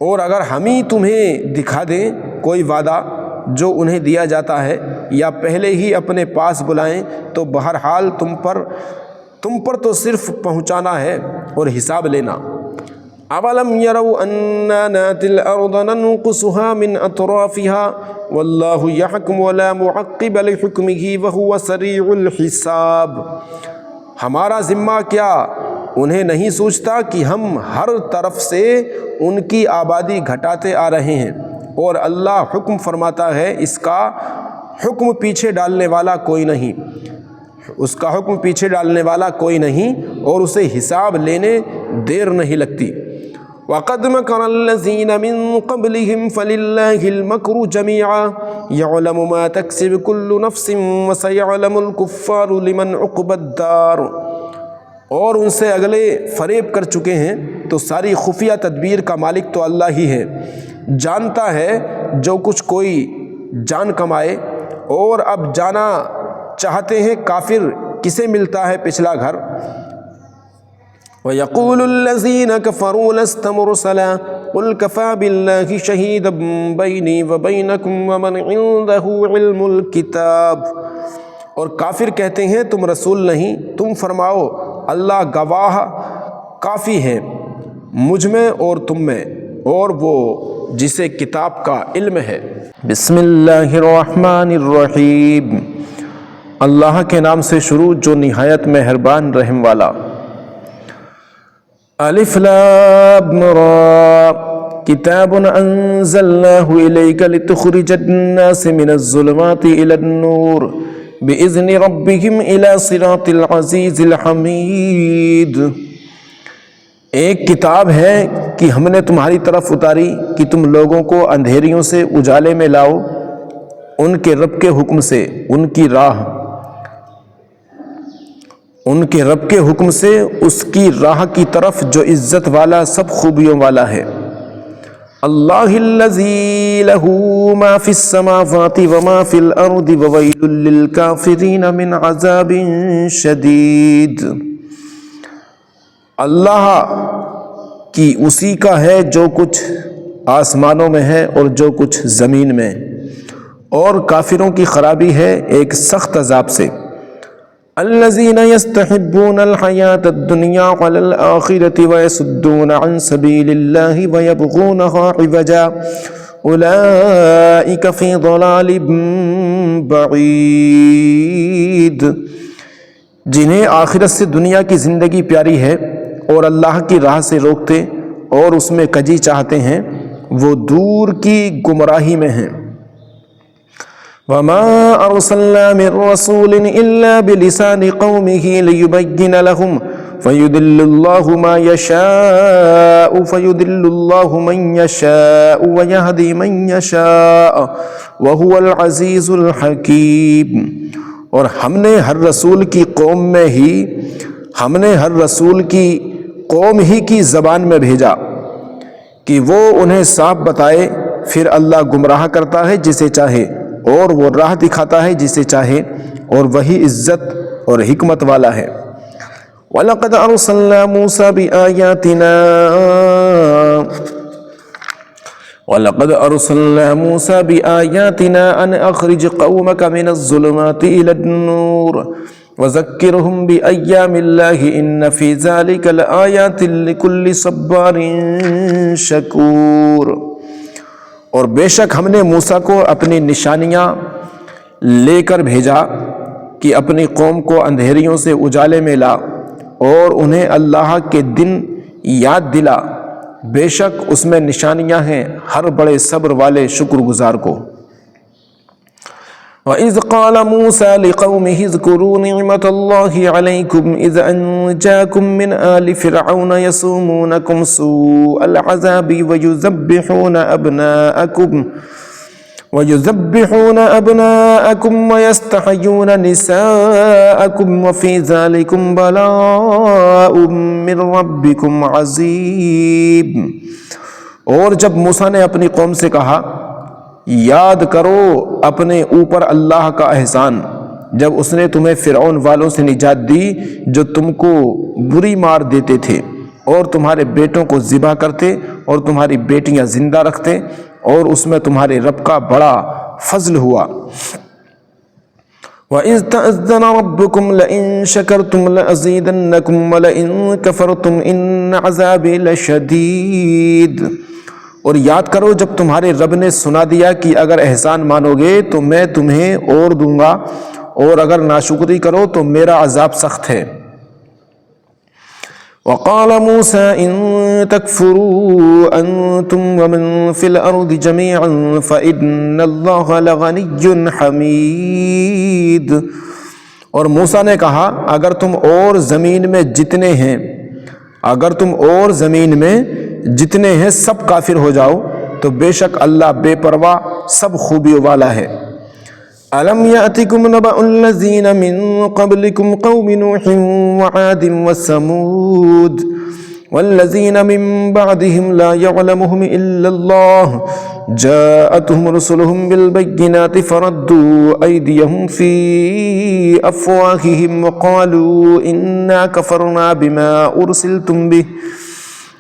اور اگر ہم ہی تمہیں دکھا دیں کوئی وعدہ جو انہیں دیا جاتا ہے یا پہلے ہی اپنے پاس بلائیں تو بہرحال تم پر تو صرف پہنچانا ہے اور حساب لینا۔ اولم يروا اننا ناتي الارض ننقصها من اطرافها والله يحكم ولا معقب لحكمه وهو سريع الحساب، ہمارا ذمہ کیا انہیں نہیں سوچتا کہ ہم ہر طرف سے ان کی آبادی گھٹاتے آ رہے ہیں، اور اللہ حکم فرماتا ہے، اس کا حکم پیچھے ڈالنے والا کوئی نہیں، اس کا حکم پیچھے ڈالنے والا کوئی نہیں، اور اسے حساب لینے دیر نہیں لگتی۔ وَقَدْ مَكَرَ الَّذِينَ مِن قَبْلِهِمْ فَلِلَّهِ الْمَكْرُ جَمِيعًا يَعْلَمُ مَا تَكْسِبُ كُلُّ نَفْسٍ وَسَيَعْلَمُ الْكُفَّارُ لِمَنْ عُقْبَى الدَّارِ، اور ان سے اگلے فریب کر چکے ہیں تو ساری خفیہ تدبیر کا مالک تو اللہ ہی ہے، جانتا ہے جو کچھ کوئی جان کمائے، اور اب جانا چاہتے ہیں کافر کسے ملتا ہے پچھلا گھر۔ وَيَقُولُ الَّذِينَ كَفَرُوا لَسْتَ مُرْسَلًا قُلْ كَفَى بِاللَّهِ شَهِيدًا بَيْنِي وَبَيْنَكُمْ وَمَنْ عِندَهُ عِلْمُ الْكِتَابِ، اور کافر کہتے ہیں تم رسول نہیں، تم فرماؤ اللہ گواہ کافی ہے مجھ میں اور تم میں، اور وہ جسے کتاب کا علم ہے۔ بسم اللہ الرحمن الرحیم، اللہ کے نام سے شروع جو نہایت مہربان رحم والا۔ الف لام را، کتاب انزلناہ الیک لتخرج الناس من الظلمات الى النور بإذن ربهم الى صراط العزیز الحمید، ایک کتاب ہے کہ ہم نے تمہاری طرف اتاری کہ تم لوگوں کو اندھیریوں سے اجالے میں لاؤ ان کے رب کے حکم سے، ان کی راہ، ان کے رب کے حکم سے اس کی راہ کی طرف جو عزت والا سب خوبیوں والا ہے۔ اللہ الذی لہ ما فی السماوات وما فی الارض وویل للکافرین من عذاب شدید، اللہ کی اسی کا ہے جو کچھ آسمانوں میں ہے اور جو کچھ زمین میں، اور کافروں کی خرابی ہے ایک سخت عذاب سے۔ الذین یستحبون الحیاة الدنیا علی الآخرة ویصدون عن سبیل اللہ ویبغونها عوجا اولئک فی ضلال بعید، جنہیں آخرت سے دنیا کی زندگی پیاری ہے اور اللہ کی راہ سے روکتے اور اس میں کجی چاہتے ہیں، وہ دور کی گمراہی میں ہیں۔ وَمَا أَرْسَلْنَا مِن رَّسُولٍ إِلَّا بِلِسَانِ قَوْمِهِ لِيُبَيِّنَ لَهُمْ فَيُضِلُّ اللَّهُ مَا يَشَاءُ فَيُضِلُّ اللَّهُ مَن يَشَاءُ وَيَهْدِي مَن يَشَاءُ وَهُوَ الْعَزِيزُ الْحَكِيمُ، اور ہم نے ہر رسول کی قوم ہی کی زبان میں بھیجا کہ وہ انہیں صاف بتائے، پھر اللہ گمراہ کرتا ہے جسے چاہے اور وہ راہ دکھاتا ہے جسے چاہے، اور وہی عزت اور حکمت والا ہے۔ وَلَقَدْ أَرْسَلْنَا مُوسَى بِآيَاتِنَا أَنْ أَخْرِجْ قَوْمَكَ مِنَ الظُّلُمَاتِ إِلَى النُّورِ وَذَكِّرْهُمْ بِأَيَّامِ اللَّهِ إِنَّ فِي ذَلِكَ لَآيَاتٍ لِكُلِّ صَبَّارٍ شَكُورٍ، اور بے شک ہم نے موسیٰ کو اپنی نشانیاں لے کر بھیجا کہ اپنی قوم کو اندھیریوں سے اجالے میں لا اور انہیں اللہ کے دن یاد دلا، بے شک اس میں نشانیاں ہیں ہر بڑے صبر والے شکر گزار کو۔ وَإِذْ قَالَ مُوسَى لِقَوْمِهِ اذْكُرُوا نِعْمَةَ اللَّهِ عَلَيْكُمْ إِذْ أَنْجَاكُمْ مِنْ آلِ فِرْعَوْنَ يَسُومُونَكُمْ سُوءَ الْعَذَابِ وَيُذَبِّحُونَ أَبْنَاءَكُمْ وَيَسْتَحْيُونَ نِسَاءَكُمْ وَفِي ذَلِكُمْ بَلَاءٌ مِّن رَّبِّكُمْ عَظِيمٌ۔ اور جب موسیٰ نے اپنی قوم سے کہا، یاد کرو اپنے اوپر اللہ کا احسان جب اس نے تمہیں فرعون والوں سے نجات دی جو تم کو بری مار دیتے تھے اور تمہارے بیٹوں کو ذبح کرتے اور تمہاری بیٹیاں زندہ رکھتے، اور اس میں تمہارے رب کا بڑا فضل ہوا۔ وَإِذْ تَأَذَّنَ رَبُّكُمْ لَئِن شَكَرْتُمْ لَأَزِيدَنَّكُمْ وَلَئِن كَفَرْتُمْ إِنَّ عَذَابِي لَشَدِيدٌ۔ اور یاد کرو جب تمہارے رب نے سنا دیا کہ اگر احسان مانو گے تو میں تمہیں اور دوں گا، اور اگر ناشکری کرو تو میرا عذاب سخت ہے۔ وَقَالَ مُوسَىٰ إِن تَكْفُرُوا أَنتُمْ وَمَن فِي الْأَرْضِ جَمِيعًا فَإِنَّ اللَّهَ لَغَنِيٌّ حَمِيدٌ۔ اور موسیٰ نے کہا، اگر تم اور زمین میں جتنے ہیں سب کافر ہو جاؤ تو بے شک اللہ بے پرواہ سب خوبیوں والا ہے۔ أَلَمْ يَأْتِكُمْ نَبَأُ الَّذِينَ مِن قَبْلِكُمْ قَوْمِ نُوحٍ وَعَادٍ وَثَمُودَ وَالَّذِينَ مِن بَعْدِهِمْ لَا يَعْلَمُهُمْ إِلَّا اللَّهُ جَاءَتْهُمْ رُسُلُهُم بِالْبَيِّنَاتِ فَرَدُّوا أَيْدِيَهُمْ فِي أَفْوَاهِهِمْ وَقَالُوا إِنَّا كَفَرْنَا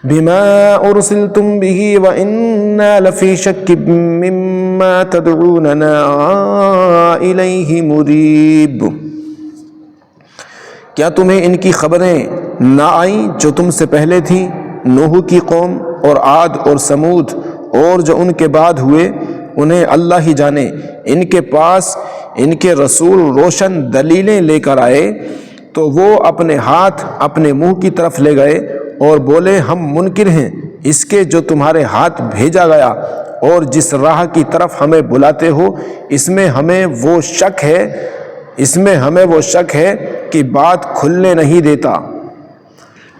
بما أرسلتم به وإنا لفي شك مما تدعوننا إليه مريب۔ کیا تمہیں ان کی خبریں نہ آئیں جو تم سے پہلے تھیں، نوح کی قوم اور عاد اور سمود، اور جو ان کے بعد ہوئے، انہیں اللہ ہی جانے ان کے پاس ان کے رسول روشن دلیلیں لے کر آئے تو وہ اپنے ہاتھ اپنے منہ کی طرف لے گئے اور بولے، ہم منکر ہیں اس کے جو تمہارے ہاتھ بھیجا گیا، اور جس راہ کی طرف ہمیں بلاتے ہو اس میں ہمیں وہ شک ہے کہ بات کھلنے نہیں دیتا۔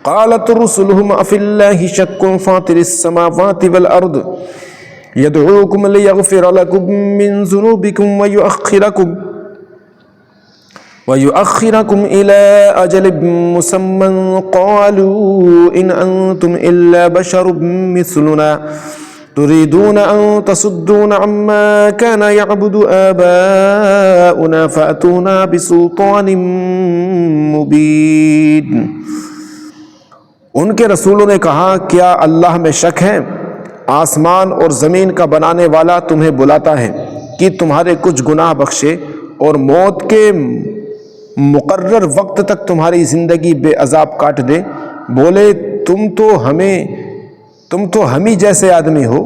قالت رسلهم افی اللہ شک فاطر السماوات والارض يدعوكم ليغفر لكم من ذنوبكم وَيُؤَخِّرَكُمْ إِلَىٰ أَجَلٍ مُّسَمًّى قَالُوا إِنْ أَنْتُمْ إِلَّا بَشَرٌ مِّثْلُنَا تُرِيدُونَ أَن تَصُدُّونَ عَمَّا كَانَ يَعْبُدُ آبَاؤُنَا فَأْتُونَا بِسُلْطَانٍ مُّبِينٍ۔ ان کے رسولوں نے کہا، کیا اللہ میں شک ہے؟ آسمان اور زمین کا بنانے والا تمہیں بلاتا ہے کہ تمہارے کچھ گناہ بخشے اور موت کے مقرر وقت تک تمہاری زندگی بے عذاب کاٹ دے۔ بولے، تم تو ہم ہی جیسے آدمی ہو،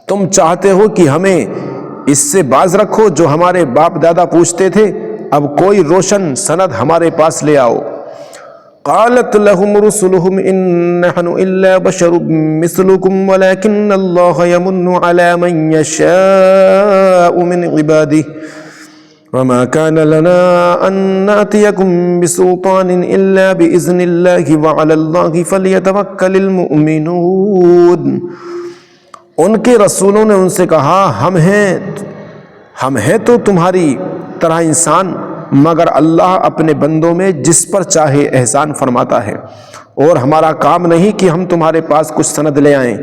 تم چاہتے ہو کہ ہمیں اس سے باز رکھو جو ہمارے باپ دادا پوچھتے تھے، اب کوئی روشن سند ہمارے پاس لے آؤ۔ قالت لهم رسلهم إن نحن إلا بشر مثلكم ولكن الله يمن على من يشاء من عباده وما كان لنا أن نأتيكم بسلطان إلا بإذن الله وعلى الله فليتوكل المؤمنون۔ ان کے رسولوں نے ان سے کہا، ہم ہیں تو تمہاری طرح انسان، مگر اللہ اپنے بندوں میں جس پر چاہے احسان فرماتا ہے، اور ہمارا کام نہیں کہ ہم تمہارے پاس کچھ سند لے آئیں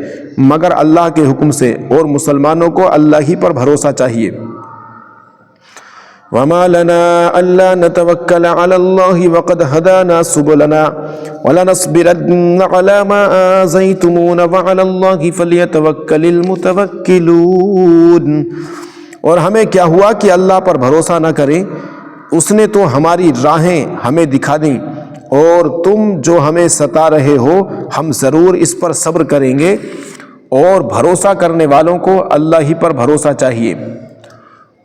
مگر اللہ کے حکم سے، اور مسلمانوں کو اللہ ہی پر بھروسہ چاہیے۔ وَمَا لَنَا أَلَّا نَتَوَكَّلَ عَلَى اللَّهِ وَقَدْ هَدَانَا سُبُلَنَا وَلَنَصْبِرَنَّ عَلَى مَا آذَيْتُمُونَ وَعَلَى اللَّهِ فَلْيَتَوَكَّلِ الْمُتَوَكِّلُونَ۔ اور ہمیں کیا ہوا کہ اللہ پر بھروسہ نہ کریں، اس نے تو ہماری راہیں ہمیں دکھا دیں، اور تم جو ہمیں ستا رہے ہو ہم ضرور اس پر صبر کریں گے، اور بھروسہ کرنے والوں کو اللہ ہی پر بھروسہ چاہیے۔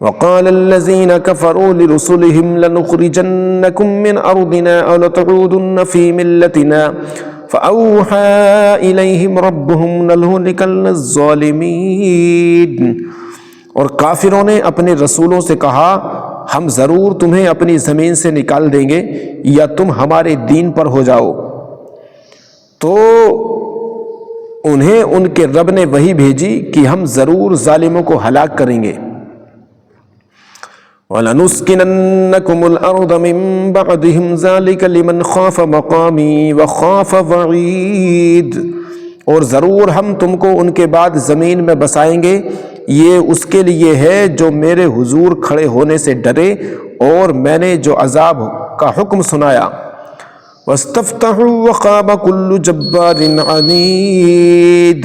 وقال الذين كفروا لرسلهم لنخرجنكم من أرضنا أو لتعودن في ملتنا فأوحى إليهم ربهم لنهلكن الظالمين اور کافروں نے اپنے رسولوں سے کہا ہم ضرور تمہیں اپنی زمین سے نکال دیں گے یا تم ہمارے دین پر ہو جاؤ، تو انہیں ان کے رب نے وحی بھیجی کہ ہم ضرور ظالموں کو ہلاک کریں گے۔ وَلَنُسْكِنَنَّكُمُ الْأَرْضَ مِن بَعْدِهِمْ ذَلِكَ لِمَنْ خَافَ مَقَامِي وَخَافَ وَعِيدِ، اور ضرور ہم تم کو ان کے بعد زمین میں بسائیں گے، یہ اس کے لیے ہے جو میرے حضور کھڑے ہونے سے ڈرے اور میں نے جو عذاب کا حکم سنایا۔ وَاسْتَفْتَحُوا وَخَابَ كُلُّ جَبَّارٍ عَنِيدٍ،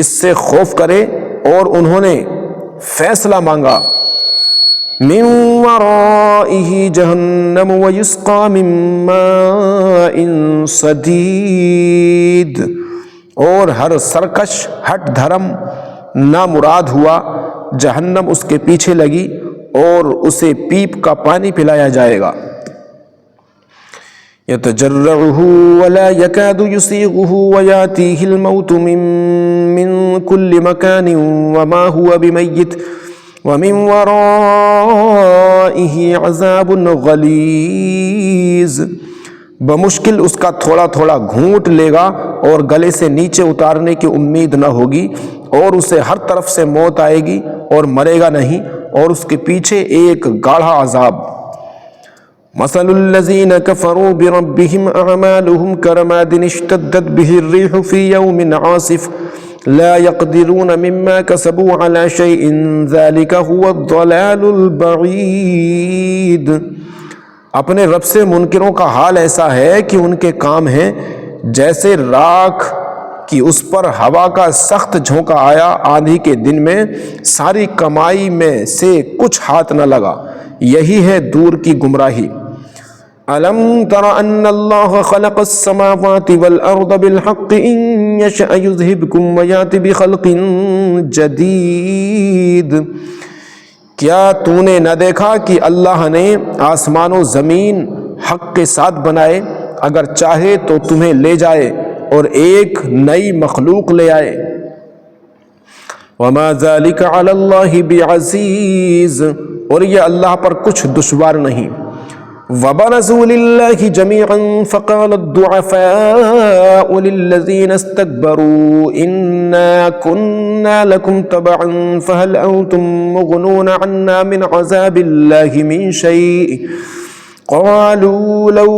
اس سے خوف کرے اور انہوں نے فیصلہ مانگا۔ مِن وَرَائِهِ جَهَنَّمُ وَيُسْقَى مِن مَّاءٍ صَدِيدٍ، اور ہر سرکش ہٹ دھرم نامراد ہوا، جہنم اس کے پیچھے لگی اور اسے پیپ کا پانی پلایا جائے گا۔ يَتَجَرَّعُهُ وَلَا يَكَادُ يُسِيغُهُ وَيَأْتِيهِ الْمَوْتُ مِن كُلِّ مَكَانٍ وَمَا هُوَ بِمَيِّتٍ وَمِن وَرَائِهِ عَذَابٌ غَلِيظٌ، بمشکل اس کا تھوڑا تھوڑا گھونٹ لے گا اور گلے سے نیچے اتارنے کی امید نہ ہوگی، اور اسے ہر طرف سے موت آئے گی اور مرے گا نہیں، اور اس کے پیچھے ایک گاڑھا عذاب۔ مثل الذين كفروا بربهم أعمالهم كرماد اشتدت به الريح في يوم عاصف لا يقدرون مما كسبوا على شيء ذلك هو الضلال البعيد، اپنے رب سے منکروں کا حال ایسا ہے کہ ان کے کام ہیں جیسے راکھ کہ اس پر ہوا کا سخت جھونکا آیا آندھی کے دن میں، ساری کمائی میں سے کچھ ہاتھ نہ لگا، یہی ہے دور کی گمراہی۔ أَلَمْ تَرَ أَنَّ اللَّهَ خَلَقَ السَّمَاوَاتِ وَالْأَرْضَ بِالْحَقِّ إِنْ يَشَأْ يُذْهِبْكُمْ وَيَأْتِ بِخَلْقٍ جَدِيدٍ، کیا تو نے نہ دیکھا کہ اللہ نے آسمان و زمین حق کے ساتھ بنائے، اگر چاہے تو تمہیں لے جائے اور ایک نئی مخلوق لے آئے۔ وَمَا ذَلِكَ عَلَى اللَّهِ بِعَزِيزٍ، اور یہ اللہ پر کچھ دشوار نہیں۔ وَبَرَزُوا لِلَّهِ جَمِيعًا فَقَالَ الضُّعَفَاءُ لِلَّذِينَ اسْتَكْبَرُوا إِنَّا كُنَّا لَكُمْ تَبَعًا فَهَلْ أَنْتُمْ مُغْنُونَ عَنَّا مِنْ عَذَابِ اللَّهِ مِنْ شَيْءٍ قَالُوا لَوْ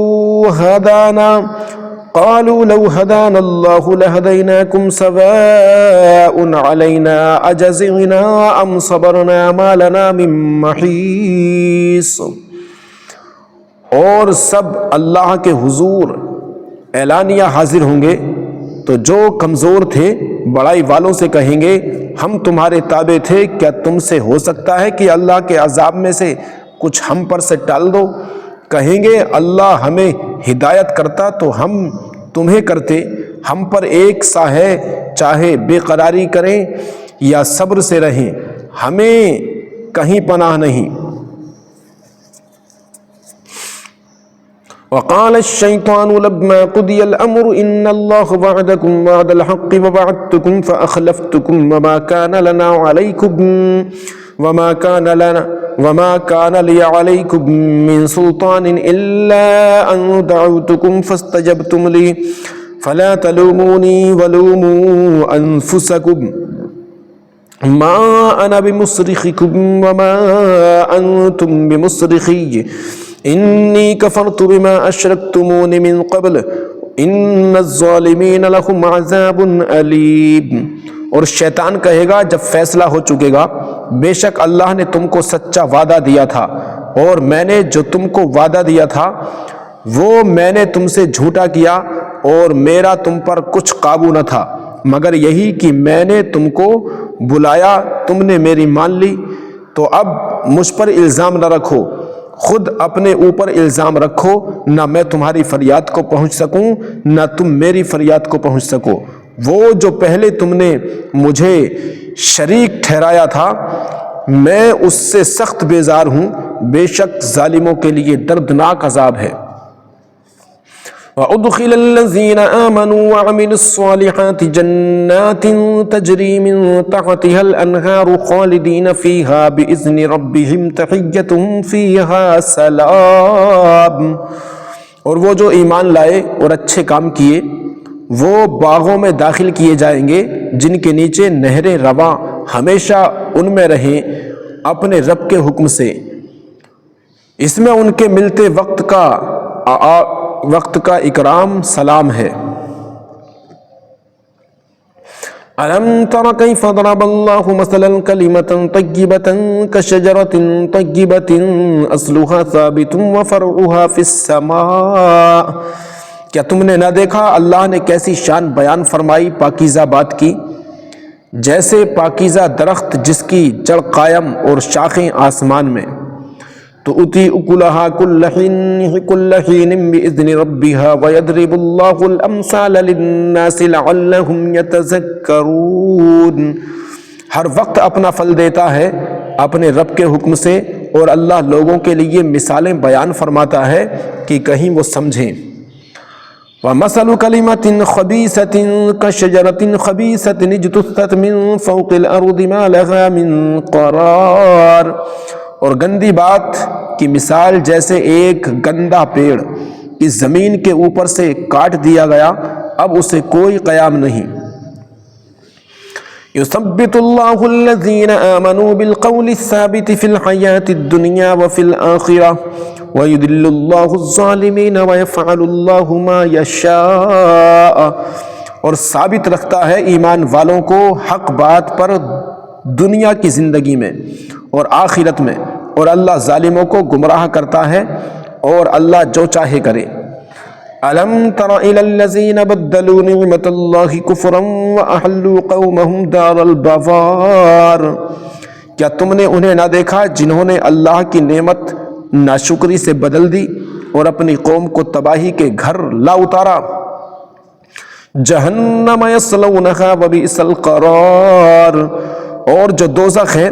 هَدَانَا اللَّهُ لَهَدَيْنَاكُمْ سَوَاءٌ عَلَيْنَا أَجَزِعْنَا أَمْ صَبَرْنَا مَا لَنَا مِن مَّحِيصٍ، اور سب اللہ کے حضور اعلانیہ حاضر ہوں گے تو جو کمزور تھے بڑائی والوں سے کہیں گے ہم تمہارے تابع تھے، کیا تم سے ہو سکتا ہے کہ اللہ کے عذاب میں سے کچھ ہم پر سے ٹال دو؟ کہیں گے اللہ ہمیں ہدایت کرتا تو ہم تمہیں کرتے، ہم پر ایک سا ہے، چاہے بے قراری کریں یا صبر سے رہیں، ہمیں کہیں پناہ نہیں۔ وقال الشيطان لما قضي الأمر إن الله وعدكم وعد الحق ووعدتكم فأخلفتكم وما كان لي عليكم من سلطان إلا أن دعوتكم فاستجبتم لي فلا تلوموني ولوموا أنفسكم ما أنا بمصرخكم وما أنتم بمصرخي إني كفرت بما أشركتمون من قبل إن الظالمين لهم عذاب أليم، اور شیطان کہے گا جب فیصلہ ہو چکے گا، بے شک اللہ نے تم کو سچا وعدہ دیا تھا، اور میں نے جو تم کو وعدہ دیا تھا وہ میں نے تم سے جھوٹا کیا، اور میرا تم پر کچھ قابو نہ تھا مگر یہی کہ میں نے تم کو بلایا، تم نے میری مان لی، تو اب مجھ پر الزام نہ رکھو، خود اپنے اوپر الزام رکھو، نہ میں تمہاری فریاد کو پہنچ سکوں نہ تم میری فریاد کو پہنچ سکو۔ وہ جو پہلے تم نے مجھے شریک ٹھہرایا تھا میں اس سے سخت بیزار ہوں، بے شک ظالموں کے لیے دردناک عذاب ہے۔ وَأُدْخِلَ الَّذِينَ آمَنُوا وَعَمِلُوا الصَّالِحَاتِ جَنَّاتٍ تَجْرِي مِن تَحْتِهَا الْأَنْهَارُ خَالِدِينَ فِيهَا بِإِذْنِ رَبِّهِمْ تَحِيَّتُهُمْ فِيهَا سَلَامٌ۔ اور وہ جو ایمان لائے اور اچھے کام کیے وہ باغوں میں داخل کیے جائیں گے جن کے نیچے نہریں رواں ہمیشہ ان میں رہیں اپنے رب کے حکم سے، اس میں ان کے ملتے وقت کا اکرام سلام ہے۔ أَلَمْ تَرَ كَيْفَ ضَرَبَ اللَّهُ مَثَلًا كَلِمَةً طَيِّبَةً كَشَجَرَةٍ طَيِّبَةٍ أَصْلُهَا ثَابِتٌ وَفَرْعُهَا فِي السَّمَاءِ۔ کیا تم نے نہ دیکھا اللہ نے کیسی شان بیان فرمائی پاکیزہ بات کی، جیسے پاکیزہ درخت جس کی جڑ قائم اور شاخیں آسمان میں، تؤتی اکلہا کل حین بإذن ربها ویضرب اللہ الامثال للناس لعلہم یتذکرون۔ ہر وقت اپنا پھل دیتا ہے اپنے رب کے حکم سے، اور اللہ لوگوں کے لیے مثالیں بیان فرماتا ہے کہ کہیں وہ سمجھیں۔ وَمَثَلُ كَلِمَةٍ خَبِيثَةٍ كَشَجَرَةٍ خَبِيثَةٍ اجْتُثَّتْ مِن فَوْقِ الْأَرْضِ مَا لَهَا مِن قَرَارٍ۔ اور گندی بات کی مثال جیسے ایک گندا پیڑ اس زمین کے اوپر سے کاٹ دیا گیا، اب اسے کوئی قیام نہیں۔ یثبت اللہ الذین آمنوا بالقول الثابت فی الحیاة الدنیا وفی الآخرہ ویضل اللہ الظالمین ویفعل اللہ ما یشاء۔ اور ثابت رکھتا ہے ایمان والوں کو حق بات پر دنیا کی زندگی میں اور آخرت میں، اور اللہ ظالموں کو گمراہ کرتا ہے اور اللہ جو چاہے کرے۔ أَلَمْ تَرَ إِلَى الَّذِينَ بَدَّلُوا نِعْمَةَ اللَّهِ كُفْرًا وَأَحَلُّوا قَوْمَهُمْ دَارَ الْبَوَارِ۔ کیا تم نے انہیں نہ دیکھا جنہوں نے اللہ کی نعمت ناشکری سے بدل دی اور اپنی قوم کو تباہی کے گھر لا اتارا؟ جہنم یصلونھا وبئس القرار۔ اور جو دوزخ ہے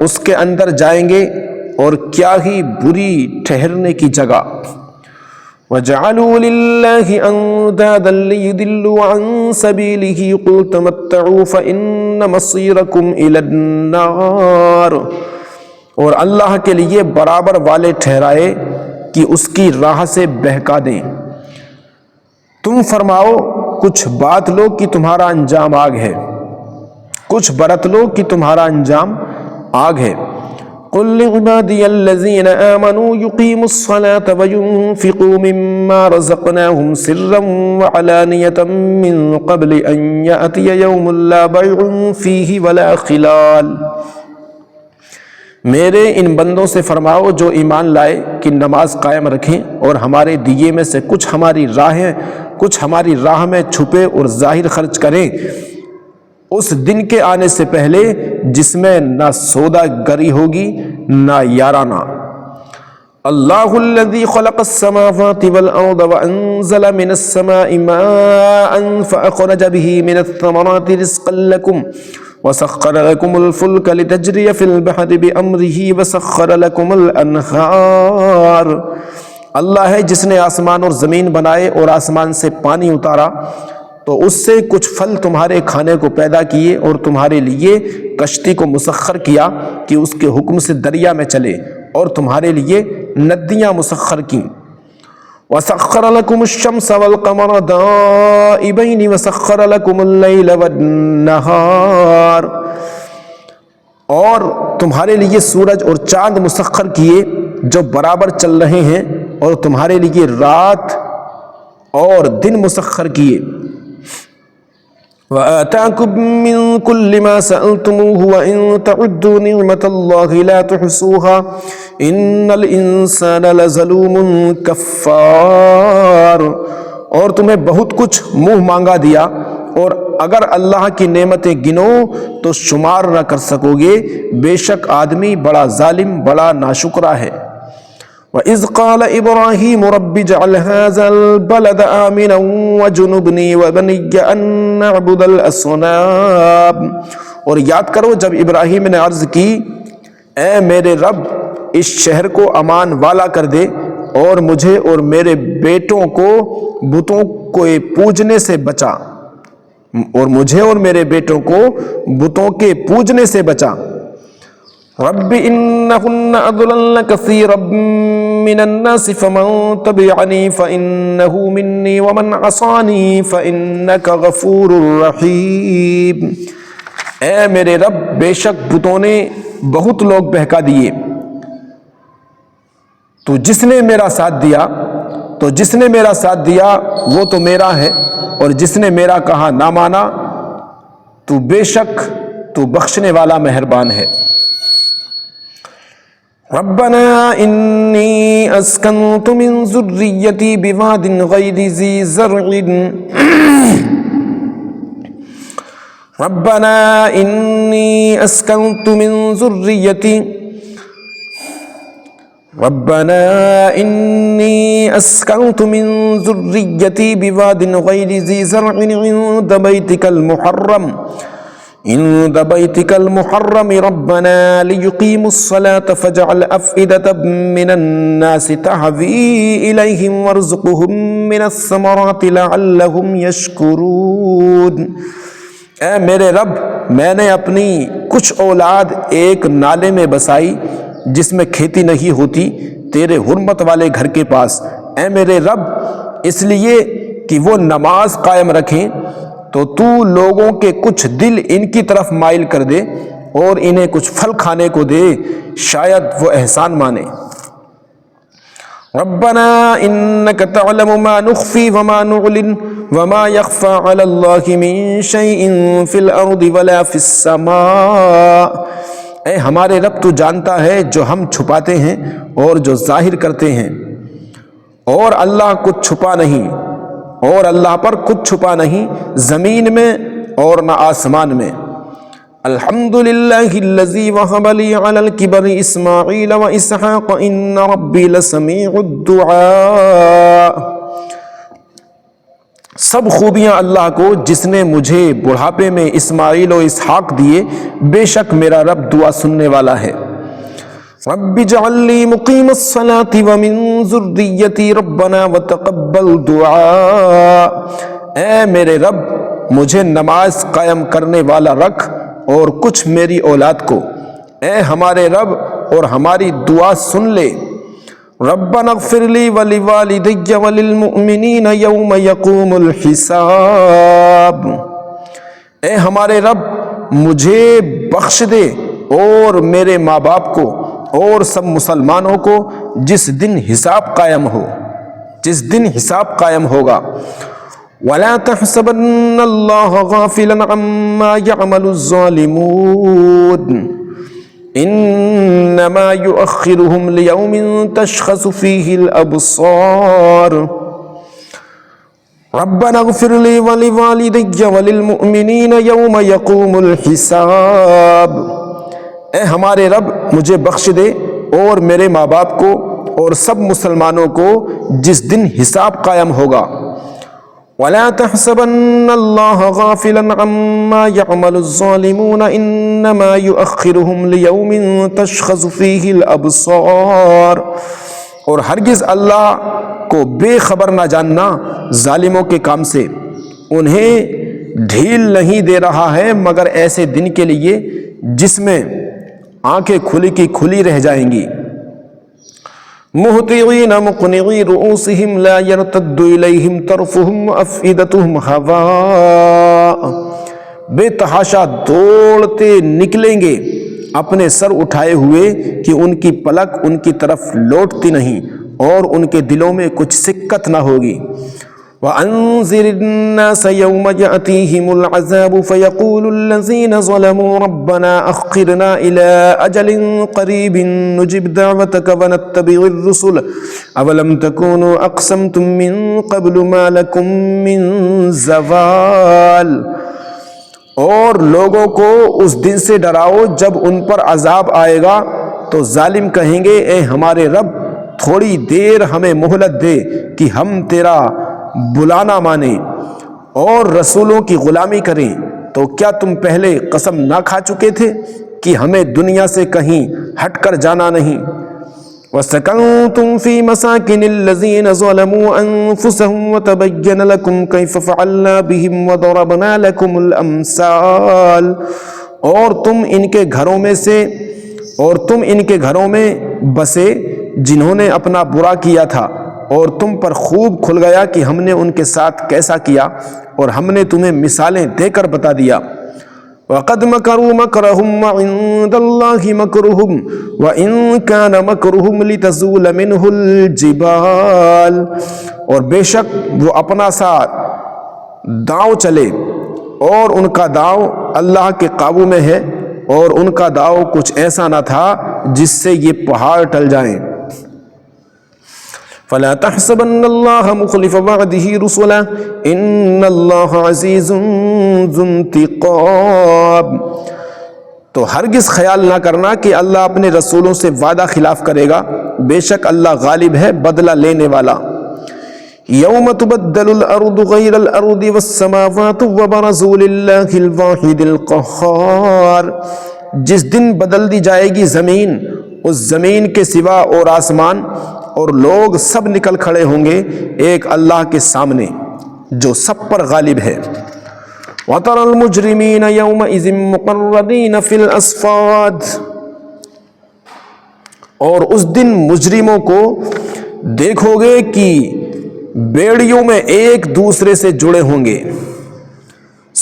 اس کے اندر جائیں گے اور کیا ہی بری ٹھہرنے کی جگہ۔ وَجَعَلُوا لِلَّهِ أَنْدَادًا لِيُضِلُّوا عَنْ سَبِيلِهِ قُلْ تَمَتَّعُوا فَإِنَّ مَصِيرَكُمْ إِلَى النَّارِ۔ اور اللہ کے لیے برابر والے ٹھہرائے کہ اس کی راہ سے بہکا دیں۔ تم فرماؤ کچھ بات لو کہ تمہارا انجام آگ ہے، کچھ برت لو کہ تمہارا انجام آگ ہے۔ قل لعبادی الذین آمنوا یقیموا الصلاة وینفقوا مما رزقناہم سرا وعلانیة من قبل ان یأتی یوم لا بیع فیہ ولا خلال۔ میرے ان بندوں سے فرماؤ جو ایمان لائے کہ نماز قائم رکھیں اور ہمارے دیے میں سے کچھ ہماری راہ میں چھپے اور ظاہر خرچ کریں، اس دن کے آنے سے پہلے جس میں نہ سودا گری ہوگی نہ یارانہ۔ اللہ الذی خلق السماوات والارض وانزل من السماء ماء فاخرج به من الثمرات رزقا لكم وسخر لكم الفلك لتجري في البحر بأمره وسخر لكم الانہار۔ اللہ ہے جس نے آسمان اور زمین بنائے اور آسمان سے پانی اتارا تو اس سے کچھ پھل تمہارے کھانے کو پیدا کیے، اور تمہارے لیے کشتی کو مسخر کیا کہ اس کے حکم سے دریا میں چلے، اور تمہارے لیے ندیاں مسخر کیں۔ وَسَخَّرَ لَكُمُ الشَّمْسَ وَالْقَمَرَ دَائِبَيْنِ وَسَخَّرَ لَكُمُ اللَّيْلَ وَالنَّهَارَ۔ اور تمہارے لیے سورج اور چاند مسخر کیے جو برابر چل رہے ہیں، اور تمہارے لیے رات اور دن مسخر کیے۔ وَآتَاكُم مِّن كُلِّ مَا سَأَلْتُمُوهُ وَإِن تَعُدُّوا نِعْمَةَ اللَّهِ لَا تُحْصُوهَا إِنَّ الْإِنسَانَ لَظَلُومٌ كَفَّارٌ۔ اور تمہیں بہت کچھ منہ مانگا دیا، اور اگر اللہ کی نعمتیں گنو تو شمار نہ کر سکو گے، بے شک آدمی بڑا ظالم، بڑا ناشکرا ہے۔ وَإِذْ قَالَ إِبْرَاهِيمُ رَبِّ اجْعَلْ هَٰذَا الْبَلَدَ آمِنًا وَاجْنُبْنِي وَبَنِيَّ أَن نَّعْبُدَ الْأَصْنَامَ۔ اور یاد کرو جب ابراہیم نے عرض کی، اے میرے رب اس شہر کو امان والا کر دے اور مجھے اور میرے بیٹوں کو بتوں کو پوجنے سے بچا، اور مجھے اور میرے بیٹوں کو بتوں کے پوجنے سے بچا۔ رب انہن اضللن کثیرا من الناس فمن تبعنی فانہ منی ومن عصانی فانک غفور رحیم۔ اے میرے رب، بے شک بتوں نے بہت لوگ بہکا دیے، تو جس نے میرا ساتھ دیا وہ تو میرا ہے، اور جس نے میرا کہا نہ مانا تو بے شک تو بخشنے والا مہربان ہے۔ ربنا انی اسکنت من ذریتی بواد غیر ذی زرع ربنا انی اسکنت من ذریتی بواد غیر ذی زرع عند بیتک المحرم ربنا لیقیموا الصلاة فاجعل افئدة من الناس تهوی الیہم وارزقہم من الثمرات لعلہم یشکرون۔ اے میرے رب، میں نے اپنی کچھ اولاد ایک نالے میں بسائی جس میں کھیتی نہیں ہوتی، تیرے حرمت والے گھر کے پاس، اے میرے رب، اس لیے کہ وہ نماز قائم رکھیں، تو تو لوگوں کے کچھ دل ان کی طرف مائل کر دے اور انہیں کچھ پھل کھانے کو دے، شاید وہ احسان مانے۔ ربنا انک تعلم ما نخفی وما نعلن وما یخفى علی اللہ من شیء فی الارض ولا فی السماء۔ اے ہمارے رب، تو جانتا ہے جو ہم چھپاتے ہیں اور جو ظاہر کرتے ہیں، اور اللہ کچھ چھپا نہیں، اور اللہ پر کچھ چھپا نہیں، زمین میں اور نہ آسمان میں۔ الحمدللہ الذی وہب لی علی الکبر اسماعیل و اسحاق ان ربی لسمیع الدعاء۔ سب خوبیاں اللہ کو جس نے مجھے بڑھاپے میں اسماعیل و اسحاق دیے، بے شک میرا رب دعا سننے والا ہے۔ رب اجعل لی مقیم الصلاة ومن ذریتی ربنا وتقبل دعاء۔ اے میرے رب، مجھے نماز قائم کرنے والا رکھ اور کچھ میری اولاد کو، اے ہمارے رب، اور ہماری دعا سن لے۔ ربنا اغفر لی ولوالدی وللمؤمنین یوم یقوم الحساب۔ اے ہمارے رب، مجھے بخش دے اور میرے ماں باپ کو اور سب مسلمانوں کو جس دن حساب قائم ہوگا۔ وَلَا تَحْسَبَنَّ اللَّهَ غَافِلًا عَمَّا يَعْمَلُ الظَّالِمُونَ إِنَّمَا يُؤَخِّرُهُمْ لِيَوْمٍ تَشْخَصُ فِيهِ الْأَبْصَارُ رَبَّنَا اغْفِرْ لِي وَلِوَالِدَيَّ وَلِلْمُؤْمِنِينَ يَوْمَ يَقُومُ الْحِسَابُ۔ اے ہمارے رب، مجھے بخش دے اور میرے ماں باپ کو اور سب مسلمانوں کو جس دن حساب قائم ہوگا۔ وَلَا تَحْسَبَنَّ اللَّهَ غَافِلًا عَمَّا يَعْمَلُ الظَّالِمُونَ إِنَّمَا يُؤَخِّرُهُمْ لِيَوْمٍ تَشْخَصُ فِيهِ الْأَبْصَارُ۔ اور ہرگز اللہ کو بے خبر نہ جاننا ظالموں کے کام سے، انہیں ڈھیل نہیں دے رہا ہے مگر ایسے دن کے لیے جس میں آنکھیں کھلی کی کھلی رہ جائیں گی۔ مہطعین مقنعی رؤوسہم لا یرتد الیہم طرفہم وافئدتہم ہواء۔ بے تحاشا دوڑتے نکلیں گے اپنے سر اٹھائے ہوئے کہ ان کی پلک ان کی طرف لوٹتی نہیں اور ان کے دلوں میں کچھ سکت نہ ہوگی۔ وَأَنذِرِ النَّاسَ يَوْمَ يَأْتِيهِمُ الْعَذَابُ فَيَقُولُ الَّذِينَ ظَلَمُوا رَبَّنَا أَخِّرْنَا إِلَىٰ أَجَلٍ قَرِيبٍ نُجِبْ دَعْوَتَكَ وَنَتَّبِعِ الرُّسُلَ أَوَلَمْ تَكُونُوا أَقْسَمْتُم مِّن قَبْلُ مَا لَكُم مِّن زَوَالٍ۔ اور لوگوں کو اس دن سے ڈراؤ جب ان پر عذاب آئے گا تو ظالم کہیں گے، اے ہمارے رب، تھوڑی دیر ہمیں مہلت دے کہ ہم تیرا بلانا مانیں اور رسولوں کی غلامی کریں۔ تو کیا تم پہلے قسم نہ کھا چکے تھے کہ ہمیں دنیا سے کہیں ہٹ کر جانا نہیں؟ وَسَكَنْتُمْ فِي مَسَاكِنِ الَّذِينَ ظَلَمُوا أَنفُسَهُمْ وَتَبَيَّنَ لَكُمْ كَيْفَ فَعَلْنَا بِهِمْ وَضَرَبْنَا لَكُمُ الْأَمْثَالَ، اور تم ان کے گھروں میں بسے جنہوں نے اپنا برا کیا تھا، اور تم پر خوب کھل گیا کہ ہم نے ان کے ساتھ کیسا کیا، اور ہم نے تمہیں مثالیں دے کر بتا دیا۔ وَقَدْ مَكَرُوا مَكْرَهُمْ وَعِندَ اللَّهِ مَكْرُهُمْ وَإِن كَانَ مَكْرُهُمْ لِتَزُولَ مِنْهُ الْجِبَالُ، اور بے شک وہ اپنا سا داؤ چلے، اور ان کا داؤ اللہ کے قابو میں ہے، اور ان کا داؤ کچھ ایسا نہ تھا جس سے یہ پہاڑ ٹل جائیں۔ فَلَا تَحْسَبَنَّ اللَّهَ مُخْلِفَ وَعْدِهِ رُسُلَهُ إِنَّ اللَّهَ عَزِيزٌ ذُو انتقام، تو ہرگز خیال نہ کرنا کہ اللہ اپنے رسولوں سے وعدہ خلاف کرے گا، بے شک اللہ غالب ہے، بدلہ لینے والا۔ یوم تبدل الارض غیر الارض والسماوات وبرزوا للہ الواحد القہار، جس دن بدل دی جائے گی زمین، اس زمین کے سوا اور آسمان، اور لوگ سب نکل کھڑے ہوں گے ایک اللہ کے سامنے جو سب پر غالب ہے۔ وَتَرَى الْمُجْرِمِينَ يَوْمَئِذٍ مُقَرَّنِينَ فِي الْأَصْفَادِ، اور اس دن مجرموں کو دیکھو گے کہ بیڑیوں میں ایک دوسرے سے جڑے ہوں گے۔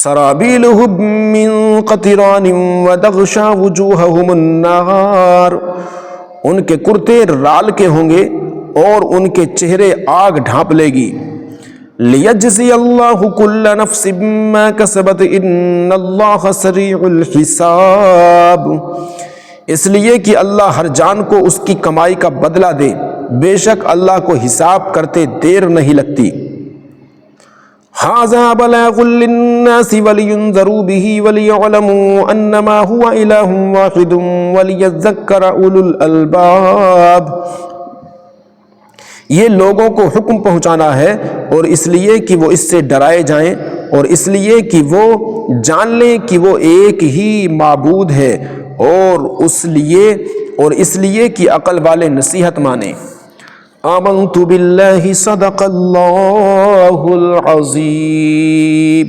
سَرَابِيلُهُم مِّن قَطِرَانٍ وَتَغْشَىٰ وُجُوهَهُمُ النَّارُ، ان کے کرتے رال کے ہوں گے اور ان کے چہرے آگ ڈھانپ لے گی۔ لِيَجْزِيَ اللَّهُ كُلَّ نَفْسٍ مَّا كَسَبَتْ إِنَّ اللَّهَ سَرِيعُ الْحِسَابِ، اس لیے کہ اللہ ہر جان کو اس کی کمائی کا بدلہ دے، بے شک اللہ کو حساب کرتے دیر نہیں لگتی۔ هَٰذَا بَلَاغٌ لِّلنَّاسِ وَلِيُنذَرُوا بِهِ وَلِيَعْلَمُوا أَنَّمَا هُوَ إِلَٰهٌ وَاحِدٌ وَلِيَذَّكَّرَ أُولُو الْأَلْبَابِ، یہ لوگوں کو حکم پہنچانا ہے، اور اس لیے کہ وہ اس سے ڈرائے جائیں، اور اس لیے کہ وہ جان لیں کہ وہ ایک ہی معبود ہے، اور اس لیے کہ عقل والے نصیحت مانیں۔ آمنت باللہ صدق اللہ العظیم۔